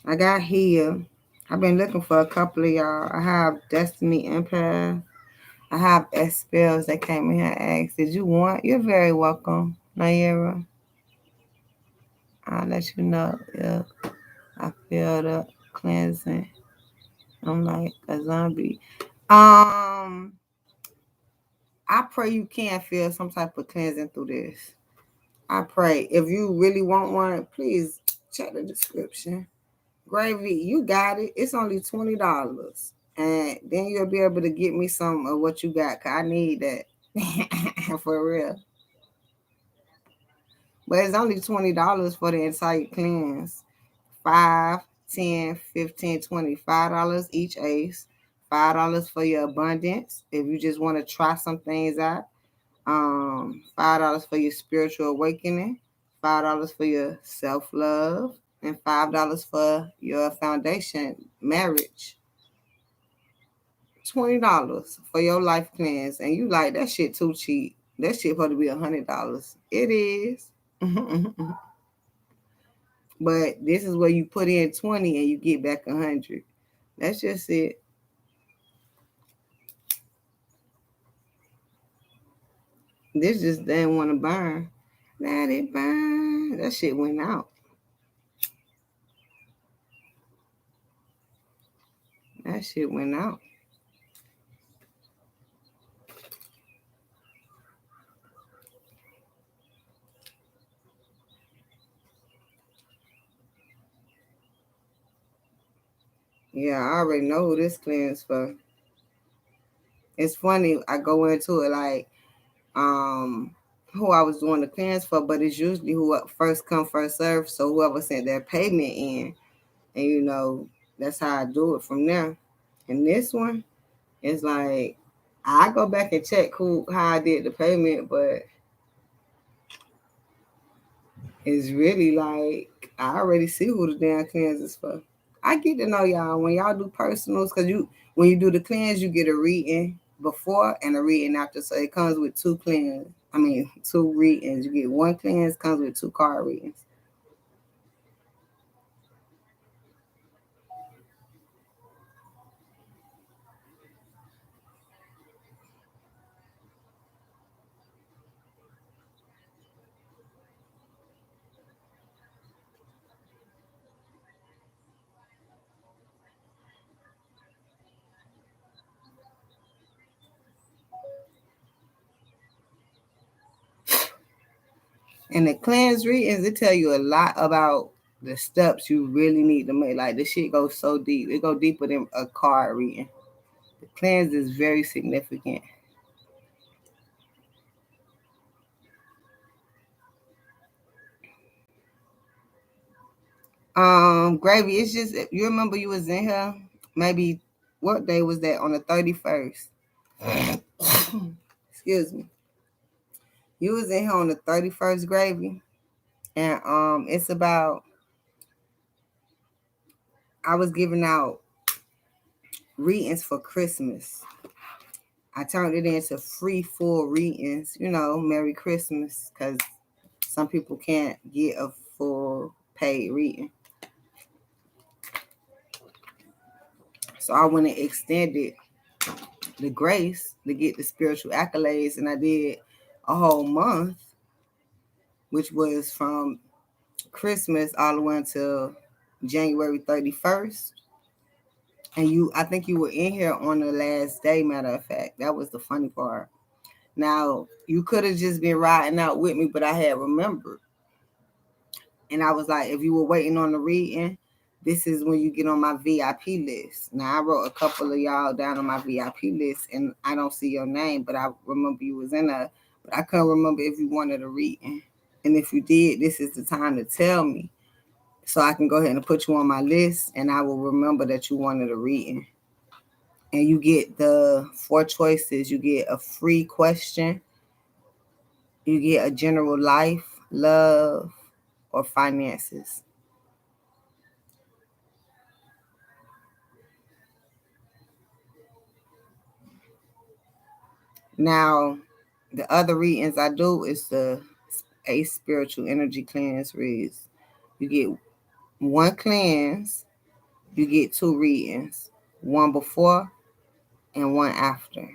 I got here. I've been looking for a couple of y'all. I have Destiny Empath. I have spells that came in here and asked, did you want? You're very welcome, Naira. I'll let you know if I feel the cleansing. I'm like a zombie. I pray you can feel some type of cleansing through this. I pray. If you really want one, please check the description. Gravy, you got it. It's only $20. And then you'll be able to get me some of what you got. Cause I need that. For real. But it's only $20 for the entire cleanse. 5, 10, 15, 20. $5 each ace. $5 for your abundance. If you just want to try some things out. $5 for your spiritual awakening. $5 for your self-love. And $5 for your foundation marriage. $20 for your life cleanse. And you like that shit too cheap. That shit supposed to be $100. It is. But this is where you put in 20 and you get back 100. That's just it. This just didn't want to burn. Let it burn. That shit went out. That shit went out. Yeah, I already know who this cleanse for. It's funny, I go into it like who I was doing the cleanse for, but it's usually who first come, first serve. So whoever sent their payment in, and that's how I do it from there. And this one, it's like I go back and check how I did the payment, but it's really like I already see who the damn cleanse is for. I get to know y'all when y'all do personals, because when you do the cleanse, you get a reading before and a reading after. So it comes with two two readings. You get one cleanse, comes with two card readings. And the cleanse readings, it tell you a lot about the steps you really need to make. Like this shit goes so deep. It go deeper than a card reading. The cleanse is very significant. Gravy, it's just you remember you was in here. Maybe what day was that? On the 31st. Excuse me. You was in here on the 31st, Gravy. And it's about I was giving out readings for Christmas. I turned it into free full readings, Merry Christmas, because some people can't get a full paid reading. So I went and extended the grace to get the spiritual accolades, and I did a whole month, which was from Christmas all the way until January 31st. And I think you were in here on the last day, matter of fact. That was the funny part. Now, you could have just been riding out with me, but I had remembered. And I was like, if you were waiting on the reading, this is when you get on my VIP list. Now, I wrote a couple of y'all down on my VIP list, and I don't see your name, but I remember you was in there. But I couldn't remember if you wanted a reading. And if you did, this is the time to tell me, so I can go ahead and put you on my list, and I will remember that you wanted a reading. And you get the 4 choices. You get a free question. You get a general life, love, or finances. Now, the other readings I do is the spiritual energy cleanse reads. You get one cleanse, you get 2 readings, one before and one after.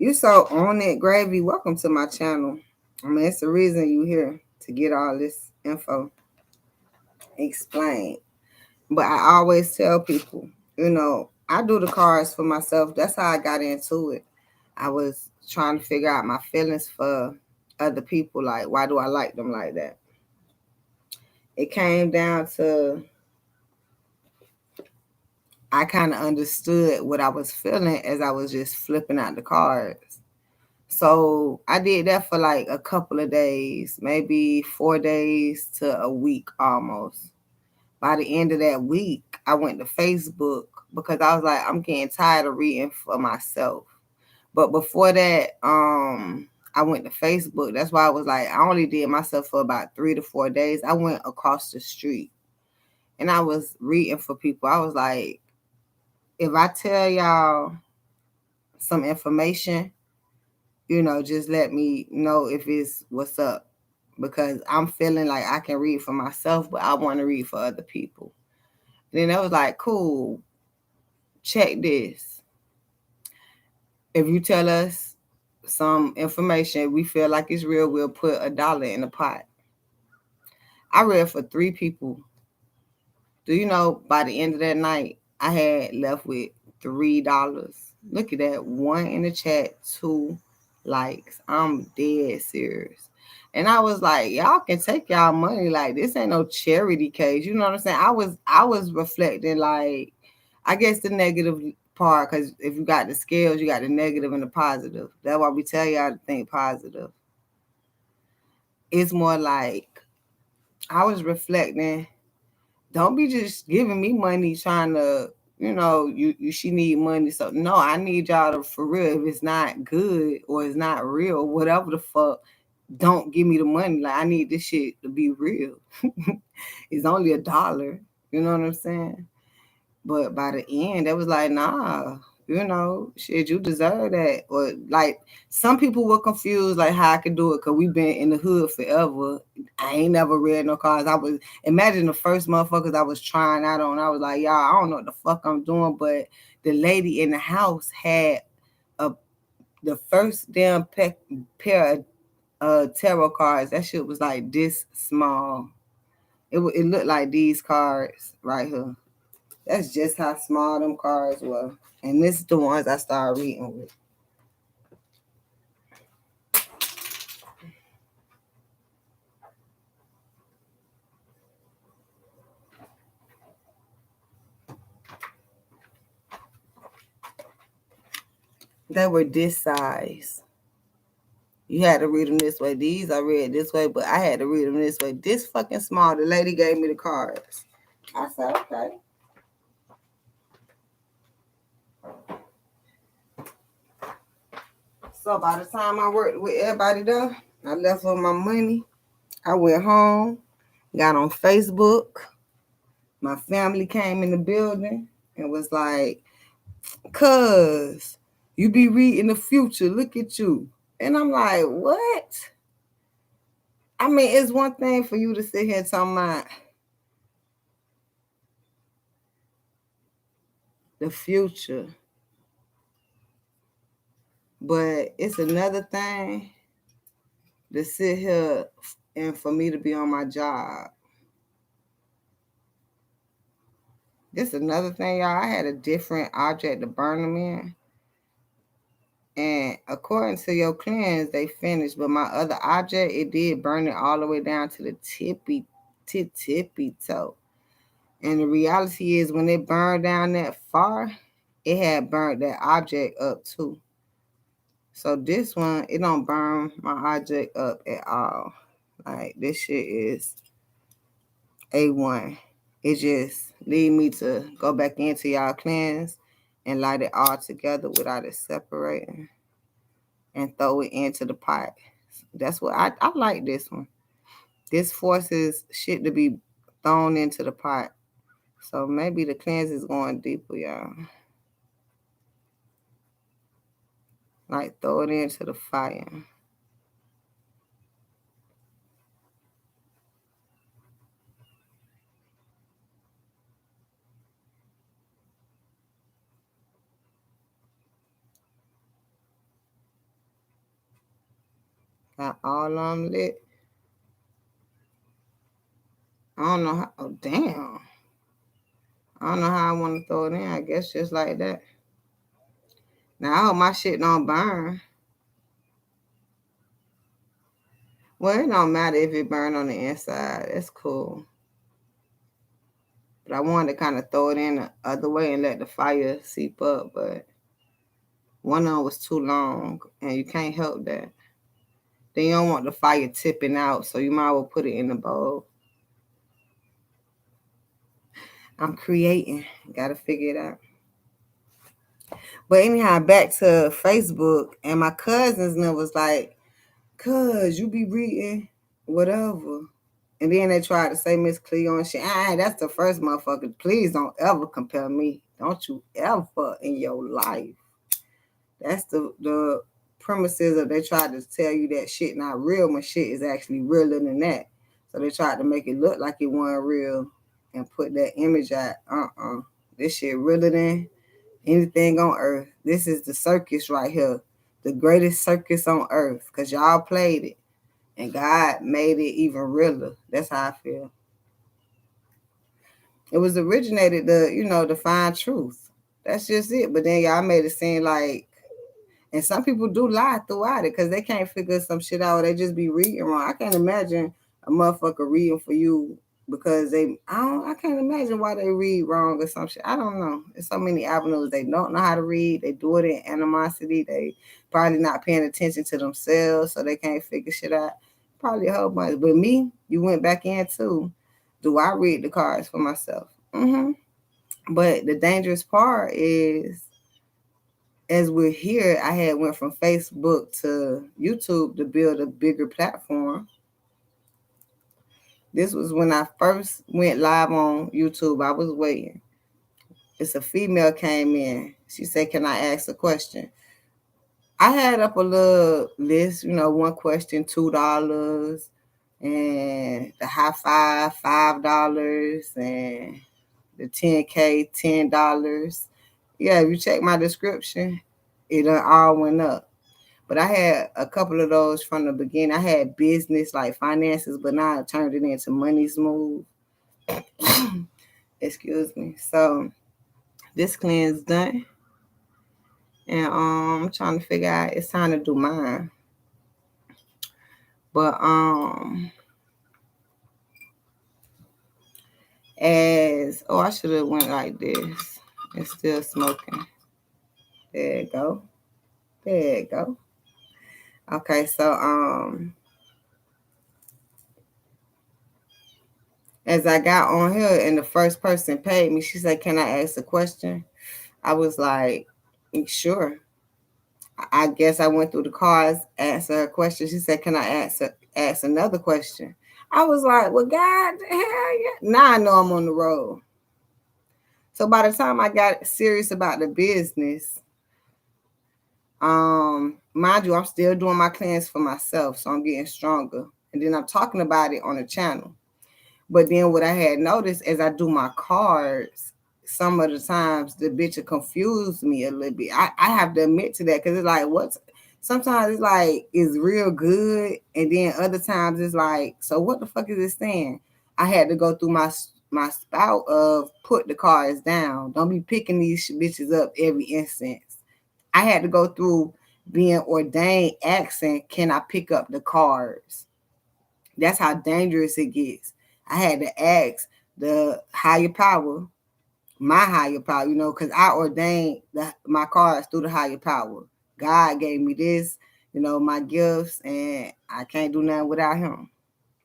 You so on it, Gravy. Welcome to my channel. I mean, it's the reason you here to get all this info explained. But I always tell people, I do the cards for myself. That's how I got into it. I was trying to figure out my feelings for other people. Like, why do I like them like that? It came down to I kind of understood what I was feeling as I was just flipping out the cards. So I did that for like a couple of days, maybe 4 days to a week almost. By the end of that week, I went to Facebook because I was like, I'm getting tired of reading for myself. But before that, I went to Facebook. That's why I was like, I only did myself for about 3 to 4 days. I went across the street and I was reading for people. I was like, if I tell y'all some information, just let me know if it's what's up. Because I'm feeling like I can read for myself, but I want to read for other people. And then I was like, cool, check this. If you tell us some information we feel like it's real, we'll put $1 in the pot. I read for 3 people. Do you know by the end of that night, I had left with $3. Look at that. 1 in the chat, 2 likes. I'm dead serious. And I was like, y'all can take y'all money. Like, this ain't no charity case. You know what I'm saying? I was reflecting, like, I guess the negative part, because if you got the scales, you got the negative and the positive. That's why we tell y'all to think positive. It's more like I was reflecting. Don't be just giving me money trying to, she need money. So no, I need y'all to, for real, if it's not good or it's not real, whatever the fuck, don't give me the money. Like, I need this shit to be real. It's only $1. You know what I'm saying? But by the end, it was like, nah, shit, you deserve that. Or like some people were confused, like how I could do it, because we've been in the hood forever. I ain't never read no cards. I was imagine the first motherfuckers I was trying out on. I was like, y'all, I don't know what the fuck I'm doing. But the lady in the house had the first damn pair of tarot cards. That shit was like this small. It looked like these cards right here. That's just how small them cards were. And this is the ones I started reading with. They were this size. You had to read them this way. These I read this way, but I had to read them this way. This fucking small. The lady gave me the cards. I said, okay. So by the time I worked with everybody done, I left with my money. I went home, got on Facebook. My family came in the building and was like, cuz you be reading the future. Look at you. And I'm like, what? I mean, it's one thing for you to sit here talking about the future, but it's another thing to sit here and for me to be on my job. This another thing, y'all. I had a different object to burn them in. And according to your cleanse, they finished. But my other object, it did burn it all the way down to the tippy toe. And the reality is when it burned down that far, it had burnt that object up too. So this one, it don't burn my object up at all. Like, this shit is A1. It just lead me to go back into y'all cleanse and light it all together without it separating and throw it into the pot. That's what I like this one. This forces shit to be thrown into the pot. So maybe the cleanse is going deeper, y'all. Like, throw it into the fire. Got all of them lit. I don't know how. Oh, damn. I don't know how I want to throw it in. I guess just like that. Now, I hope my shit don't burn. Well, it don't matter if it burn on the inside. That's cool. But I wanted to kind of throw it in the other way and let the fire seep up. But one of them was too long, and you can't help that. Then you don't want the fire tipping out, so you might as well put it in the bowl. I'm creating. Gotta figure it out. But anyhow, back to Facebook, and my cousins and was like, "Cuz you be reading whatever." And then they tried to say Miss Cleo and shit. That's the first motherfucker. Please don't ever compare me. Don't you ever in your life. That's the premises of they tried to tell you that shit not real when shit is actually realer than that. So they tried to make it look like it wasn't real and put that image out. This shit realer than anything on earth. This is the circus right here. The greatest circus on earth. Because y'all played it. And God made it even realer. That's how I feel. It was originated to find truth. That's just it. But then y'all made it seem like, and some people do lie throughout it because they can't figure some shit out. They just be reading wrong. I can't imagine a motherfucker reading for you because I can't imagine why they read wrong or some shit. I don't know. There's so many avenues. They don't know how to read. They do it in animosity. They probably not paying attention to themselves, so they can't figure shit out. Probably a whole bunch. But me, you went back in too. Do I read the cards for myself? But the dangerous part is, as we're here, I had went from Facebook to YouTube to build a bigger platform. This was when I first went live on YouTube. I was waiting. It's a female came in. She said, "Can I ask a question?" I had up a little list, one question, $2, and the high five, $5, and the 10K, $10. Yeah, if you check my description, it all went up. But I had a couple of those from the beginning. I had business like finances, but now I turned it into Monies Move. Excuse me. So this cleanse done. And I'm trying to figure out, it's time to do mine. But I should have went like this. It's still smoking. There you go. There you go. Okay, so as I got on here and the first person paid me, she said, "Can I ask a question?" I was like, "Sure." I guess I went through the cards, answered her question. She said, "Can I ask another question?" I was like, "Well, God, hell yeah." Now I know I'm on the road. So by the time I got serious about the business, mind you, I'm still doing my cleanse for myself, so I'm getting stronger. And then I'm talking about it on the channel. But then what I had noticed as I do my cards, some of the times the bitch will confuse me a little bit. I have to admit to that because it's like, sometimes it's like, it's real good. And then other times it's like, so what the fuck is this saying? I had to go through my spout of put the cards down. Don't be picking these bitches up every instance. I had to go through being ordained asking, can I pick up the cards? That's how dangerous it gets. I had to ask the higher power, my higher power, because I ordained my cards through the higher power. God gave me this, my gifts, and I can't do nothing without him.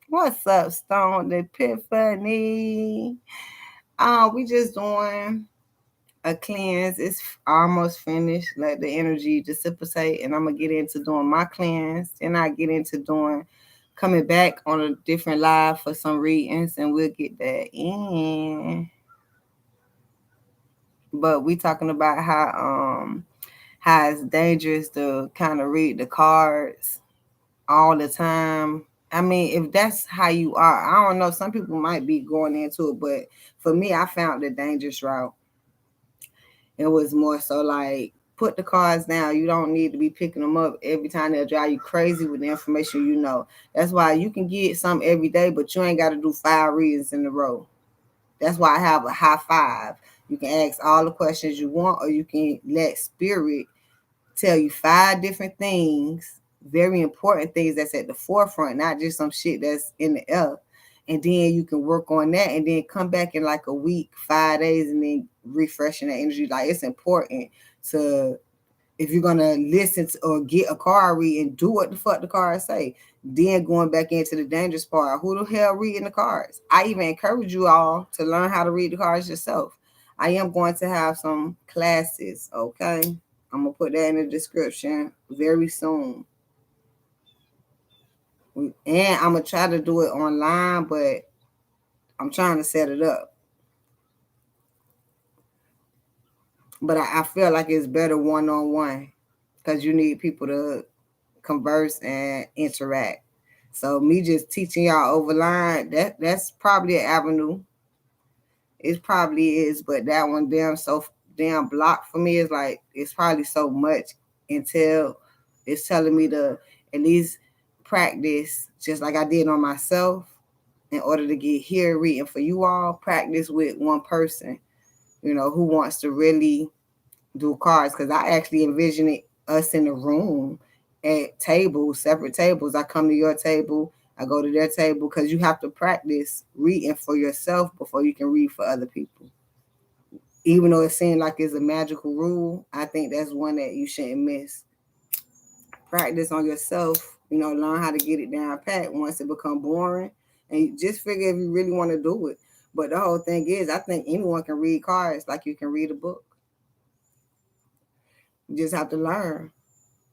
What's up, Stone Epiphany? We just doing a cleanse. It's almost finished. Let the energy dissipate, and I'm gonna get into doing my cleanse. Then I get into coming back on a different live for some readings, and we'll get that in. But we talking about how it's dangerous to kind of read the cards all the time. I mean, if that's how you are, I don't know. Some people might be going into it, but for me, I found the dangerous route. It was more so like put the cards down. You don't need to be picking them up every time. They'll drive you crazy with the information you know. That's why you can get some every day, but you ain't got to do 5 readings in a row. That's why I have a high 5. You can ask all the questions you want, or you can let spirit tell you 5 different things, very important things that's at the forefront, not just some shit that's in the air. And then you can work on that and then come back in like a week, 5 days, and then refreshing that energy. Like, it's important to, if you're gonna listen to or get a card read and do what the fuck the cards say, then going back into the dangerous part. Who the hell reading the cards? I even encourage you all to learn how to read the cards yourself. I am going to have some classes, okay? I'm gonna put that in the description very soon. And I'm gonna try to do it online, but I'm trying to set it up. But I feel like it's better one-on-one because you need people to converse and interact. So me just teaching y'all over line, that's probably an avenue. It probably is, but that one damn blocked for me. Is like, it's probably so much until it's telling me to at least practice just like I did on myself in order to get here reading for you all. Practice with one person, who wants to really do cards, because I actually envision it us in the room at tables, separate tables. I come to your table, I go to their table, because you have to practice reading for yourself before you can read for other people. Even though it seems like it's a magical rule, I think that's one that you shouldn't miss. Practice on yourself, learn how to get it down pat once it become boring. And you just figure if you really want to do it. But the whole thing is, I think anyone can read cards like you can read a book. You just have to learn.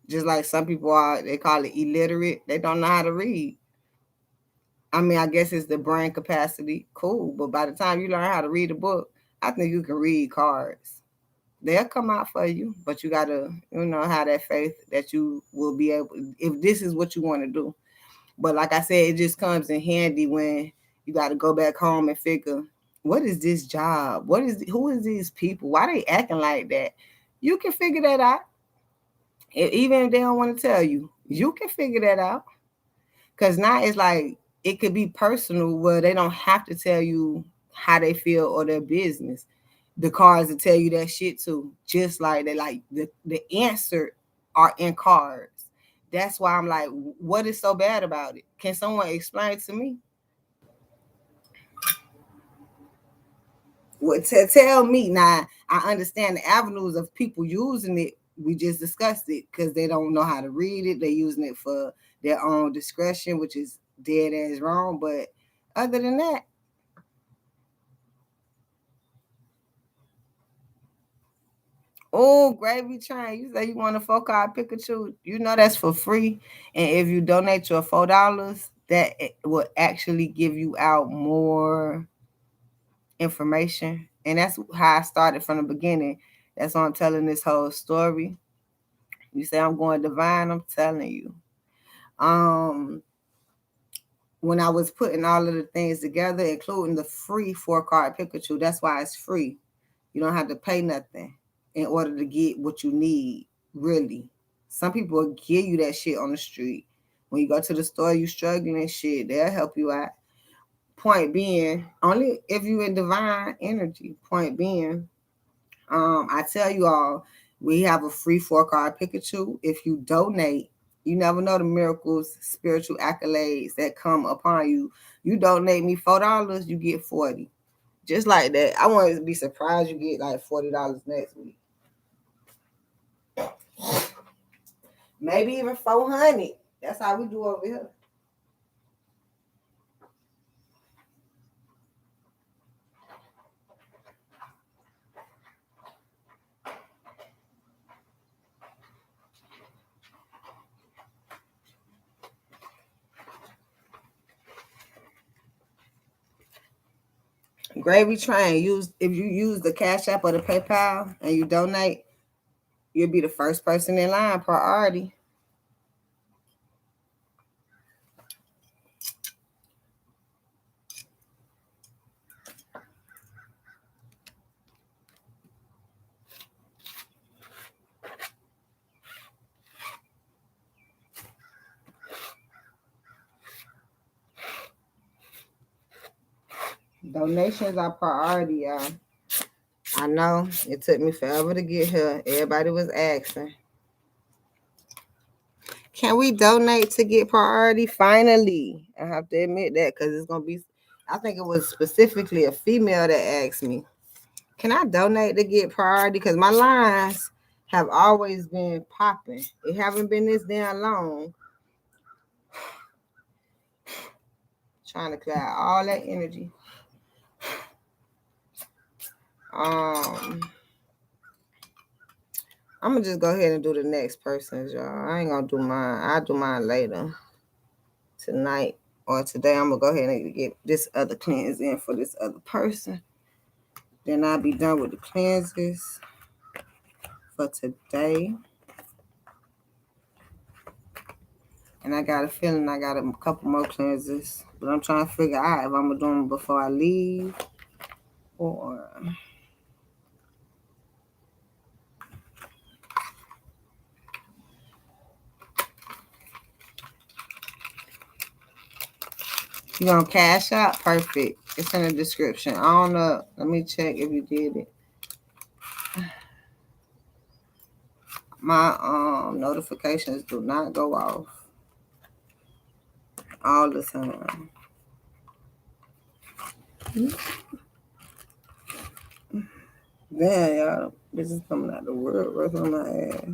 Just like some people are, they call it illiterate. They don't know how to read. I mean, I guess it's the brain capacity. Cool. But by the time you learn how to read a book, I think you can read cards. They'll come out for you, but you got to, have that faith that you will be able, if this is what you want to do. But like I said, it just comes in handy when you got to go back home and figure, what is this job? Who is these people? Why they acting like that? You can figure that out. Even if they don't want to tell you, you can figure that out. Because now it's like, it could be personal where they don't have to tell you how they feel or their business. The cards will tell you that shit too. Just like they like the answer are in cards. That's why I'm like, what is so bad about it? Can someone explain to me? Well, tell me. Now, I understand the avenues of people using it. We just discussed it because they don't know how to read it. They're using it for their own discretion, which is dead as wrong. But other than that, oh, Gravy Train, you say you want a 4-card Pikachu. You know that's for free. And if you donate your $4, that will actually give you out more information. And that's how I started from the beginning. That's why I'm telling this whole story. You say I'm going divine, I'm telling you. When I was putting all of the things together, including the free 4-card Pikachu, that's why it's free. You don't have to pay nothing in order to get what you need, really. Some people will give you that shit on the street. When you go to the store, you struggling, shit, they'll help you out. Point being, only if you in divine energy. Point being, I tell you all, we have a free 4-card Pikachu. If you donate, you never know the miracles, spiritual accolades that come upon you. You donate me $4, you get 40. Just like that. I want to be surprised you get like $40 next week. Maybe even 400. That's how we do over here. Gravy Train. If you use the Cash App or the PayPal and you donate, you'll be the first person in line, priority. Donations are priority, y'all. I know it took me forever to get here. Everybody was asking. Can we donate to get priority? Finally, I have to admit that because it's going to be, I think it was specifically a female that asked me, can I donate to get priority? Because my lines have always been popping. It haven't been this damn long. Trying to clear out all that energy. I'm gonna just go ahead and do the next person's, y'all. I ain't gonna do mine. I'll do mine later. Tonight or today, I'm gonna go ahead and get this other cleanse in for this other person. Then I'll be done with the cleanses for today. And I got a feeling I got a couple more cleanses. But I'm trying to figure out if I'm going to do them before I leave or... You going to cash out? Perfect. It's in the description. I don't know. Let me check if you did it. My notifications do not go off all the time. Damn, y'all. This is coming out the world right on my ass.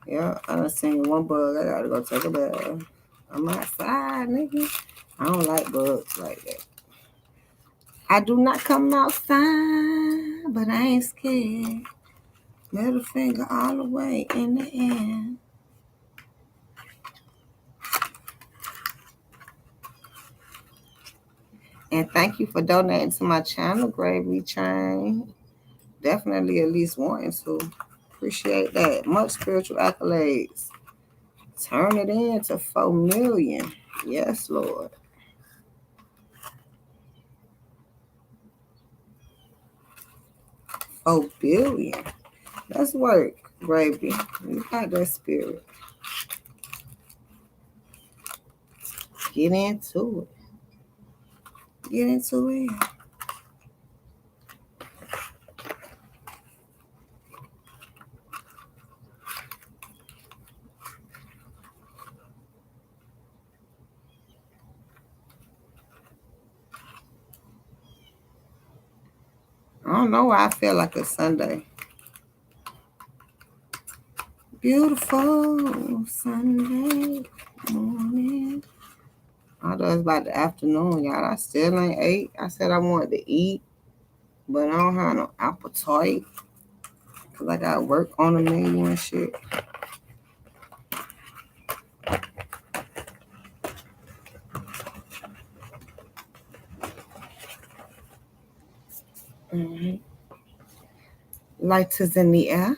Yeah, I done seen one bug. I gotta go take a bath. I'm outside, nigga. I don't like bugs like that. I do not come outside, but I ain't scared. Middle finger all the way in the air. And thank you for donating to my channel, Gravy Train. Definitely at least wanting to. Appreciate that. Much spiritual accolades. Turn it into 4 million. Yes, Lord. 4 billion. Let's work, Gravy. You got that spirit. Get into it. Get into it. I don't know why I feel like it's Sunday. Beautiful Sunday morning. Although it's about the afternoon, y'all. I still ain't ate. I said I wanted to eat, but I don't have no appetite. Because I got work on the menu and shit. Mm-hmm. Lights is in the air.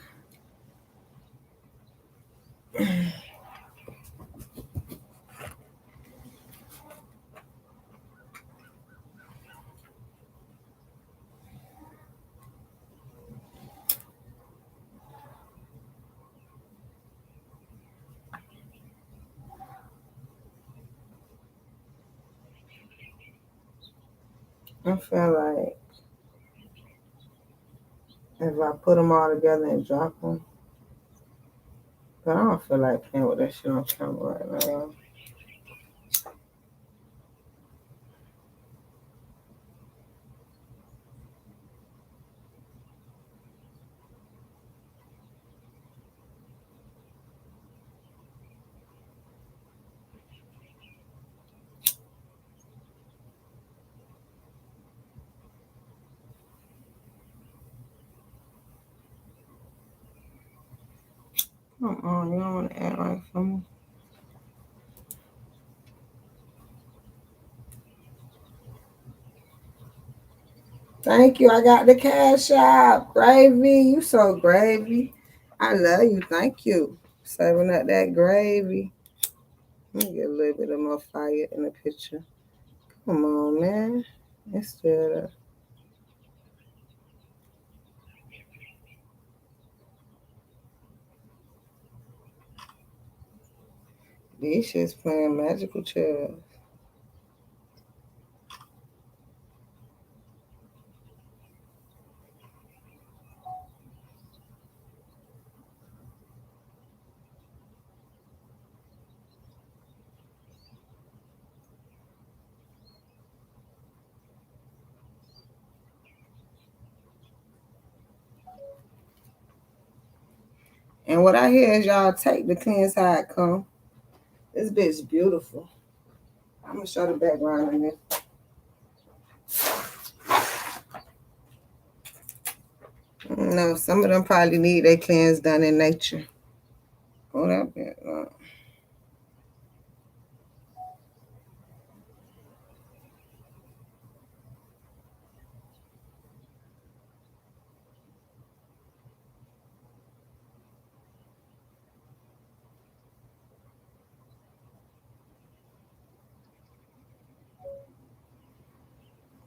I feel like if I put them all together and drop them, but I don't feel like playing with that shit on camera right now. Come on, you don't want to act right for me. Thank you. I got the cash out. Gravy. You so gravy. I love you. Thank you. Serving up that gravy. Let me get a little bit of more fire in the picture. Come on, man. It's still These shit's playing magical chairs. And what I hear is y'all take the cleanse how it come. This bitch beautiful. I'm gonna show the background in this. No, some of them probably need their cleanse done in nature. Oh, that bitch.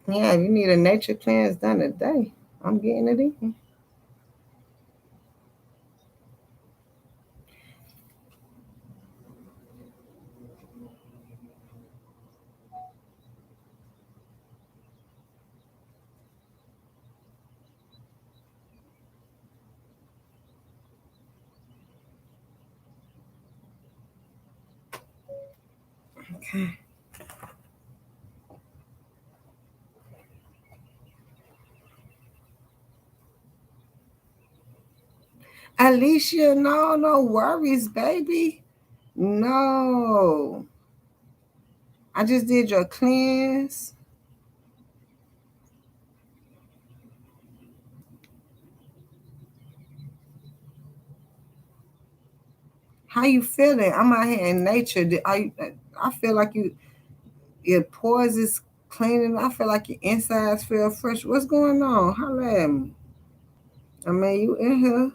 Yeah, you need a nature cleanse done today. I'm getting it in. Okay. Alicia, no worries, baby. No. I just did your cleanse. How you feeling? I'm out here in nature. I feel like your pores is cleaning. I feel like your insides feel fresh. What's going on? Holla at me. I mean, you in here.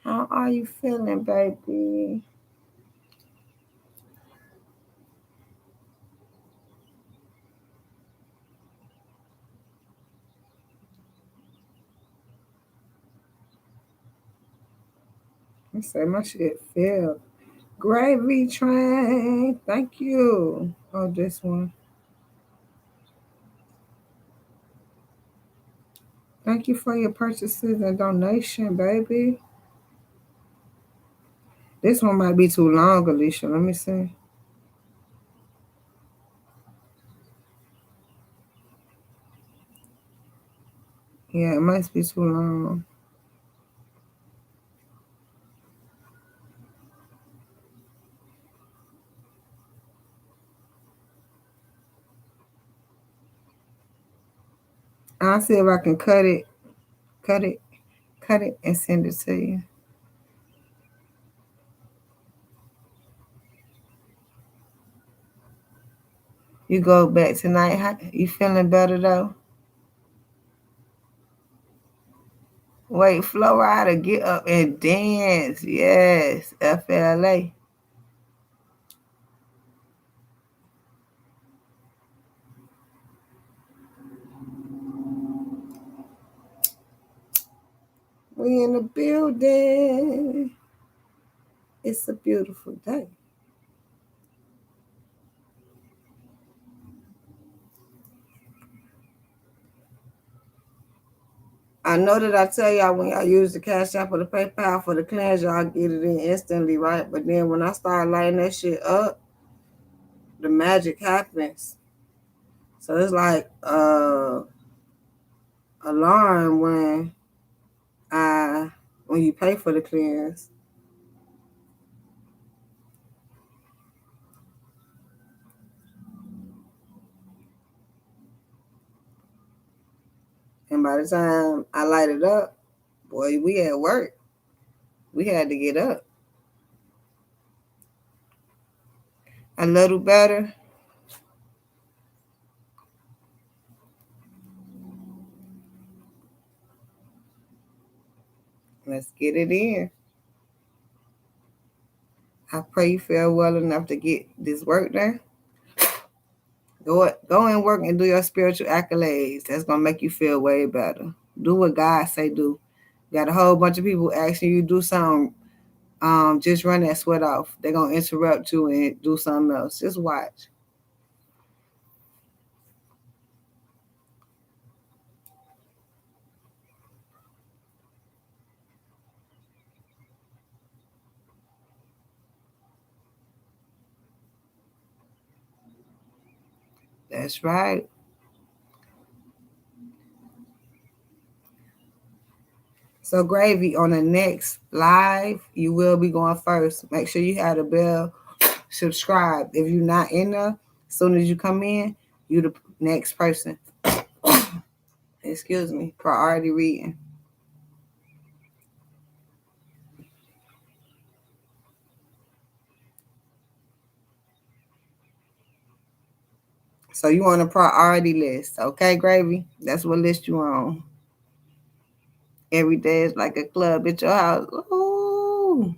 How are you feeling, baby? I say my shit feel. Gravy train. Thank you. Oh, this one. Thank you for your purchases and donation, baby. This one might be too long, Alicia. Let me see. Yeah, it must be too long. I'll see if I can cut it, cut it, and send it to you. You go back tonight. You feeling better though? Wait, flow rider, get up and dance. Yes, FLA. We in the building. It's a beautiful day. I know that I tell y'all when y'all use the Cash App or the PayPal for the cleanse, y'all get it in instantly, right? But then when I start lighting that shit up, the magic happens. So it's like alarm I when you pay for the cleanse. And by the time I light it up, boy, we at work. We had to get up. A little better. Let's get it in. I pray you feel well enough to get this work done. Go and work and do your spiritual accolades. That's gonna make you feel way better. Do what God say do. Got a whole bunch of people asking you to do something. Just run that sweat off. They're gonna interrupt you and do something else. Just watch. That's right. So Gravy, on the next live, you will be going first. Make sure you have the bell, subscribe. If you're not in there, as soon as you come in, you the next person. Excuse me, priority reading. So you on a priority list, okay, Gravy? That's what list you on. Every day is like a club at your house. Ooh,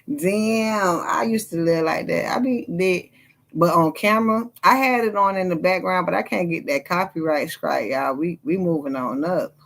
damn! I used to live like that. I be did, but on camera, I had it on in the background, but I can't get that copyright strike, y'all. We moving on up.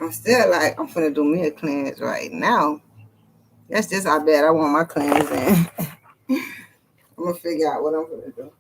I'm still like, I'm finna do me a cleanse right now. That's just how bad I want my cleanse in. I'm gonna figure out what I'm gonna do.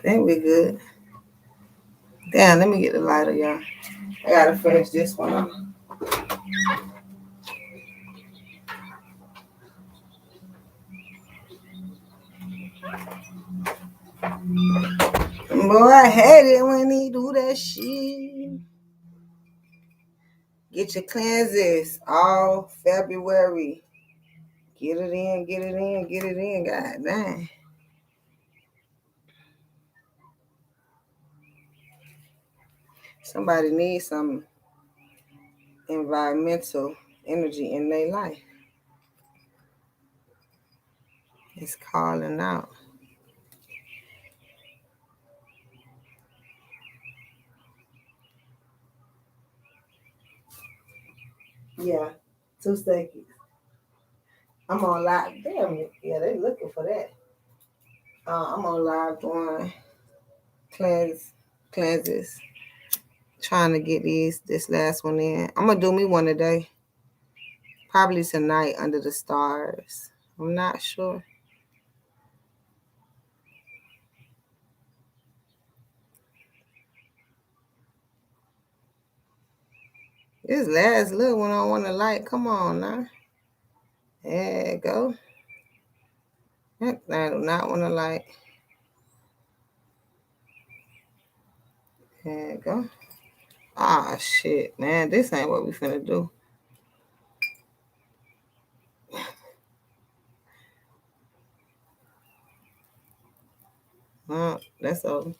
That'd be good. Damn, let me get the lighter, y'all. I gotta finish this one up. Boy, I hate it when he do that shit. Get your cleanses all February. Get it in, get it in, get it in. God dang. Somebody needs some environmental energy in their life. It's calling out. Yeah, 2 seconds. I'm on live. Damn it. Yeah, they looking for that. I'm on live doing cleanses. Trying to get this last one in. I'm gonna do me one today. Probably tonight under the stars. I'm not sure. This last little one I want to light. Come on now. There you go. I do not want to light. There you go. Ah, shit, man. This ain't what we finna do. That's over.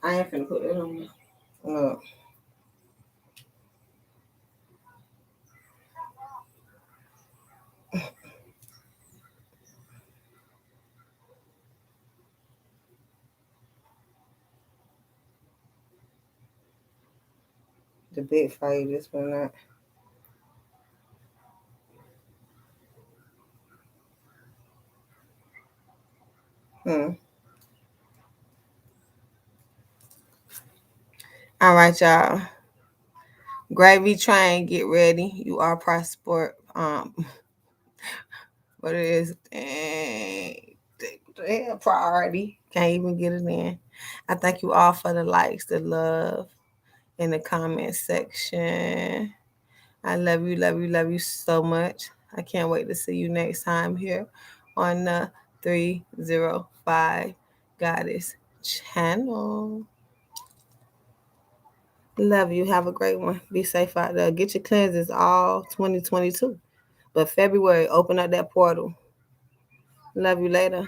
I ain't finna put it on there. Look. The big fire just went out. All right, y'all. Gravy train, get ready. You are passport. What it is? Damn, priority. Can't even get it in. I thank you all for the likes, the love in the comment section. I love you, love you, love you so much. I can't wait to see you next time here on the 305 Goddess channel. Love you. Have a great one. Be safe out there. Get your cleanses all 2022. But February, open up that portal. Love you later.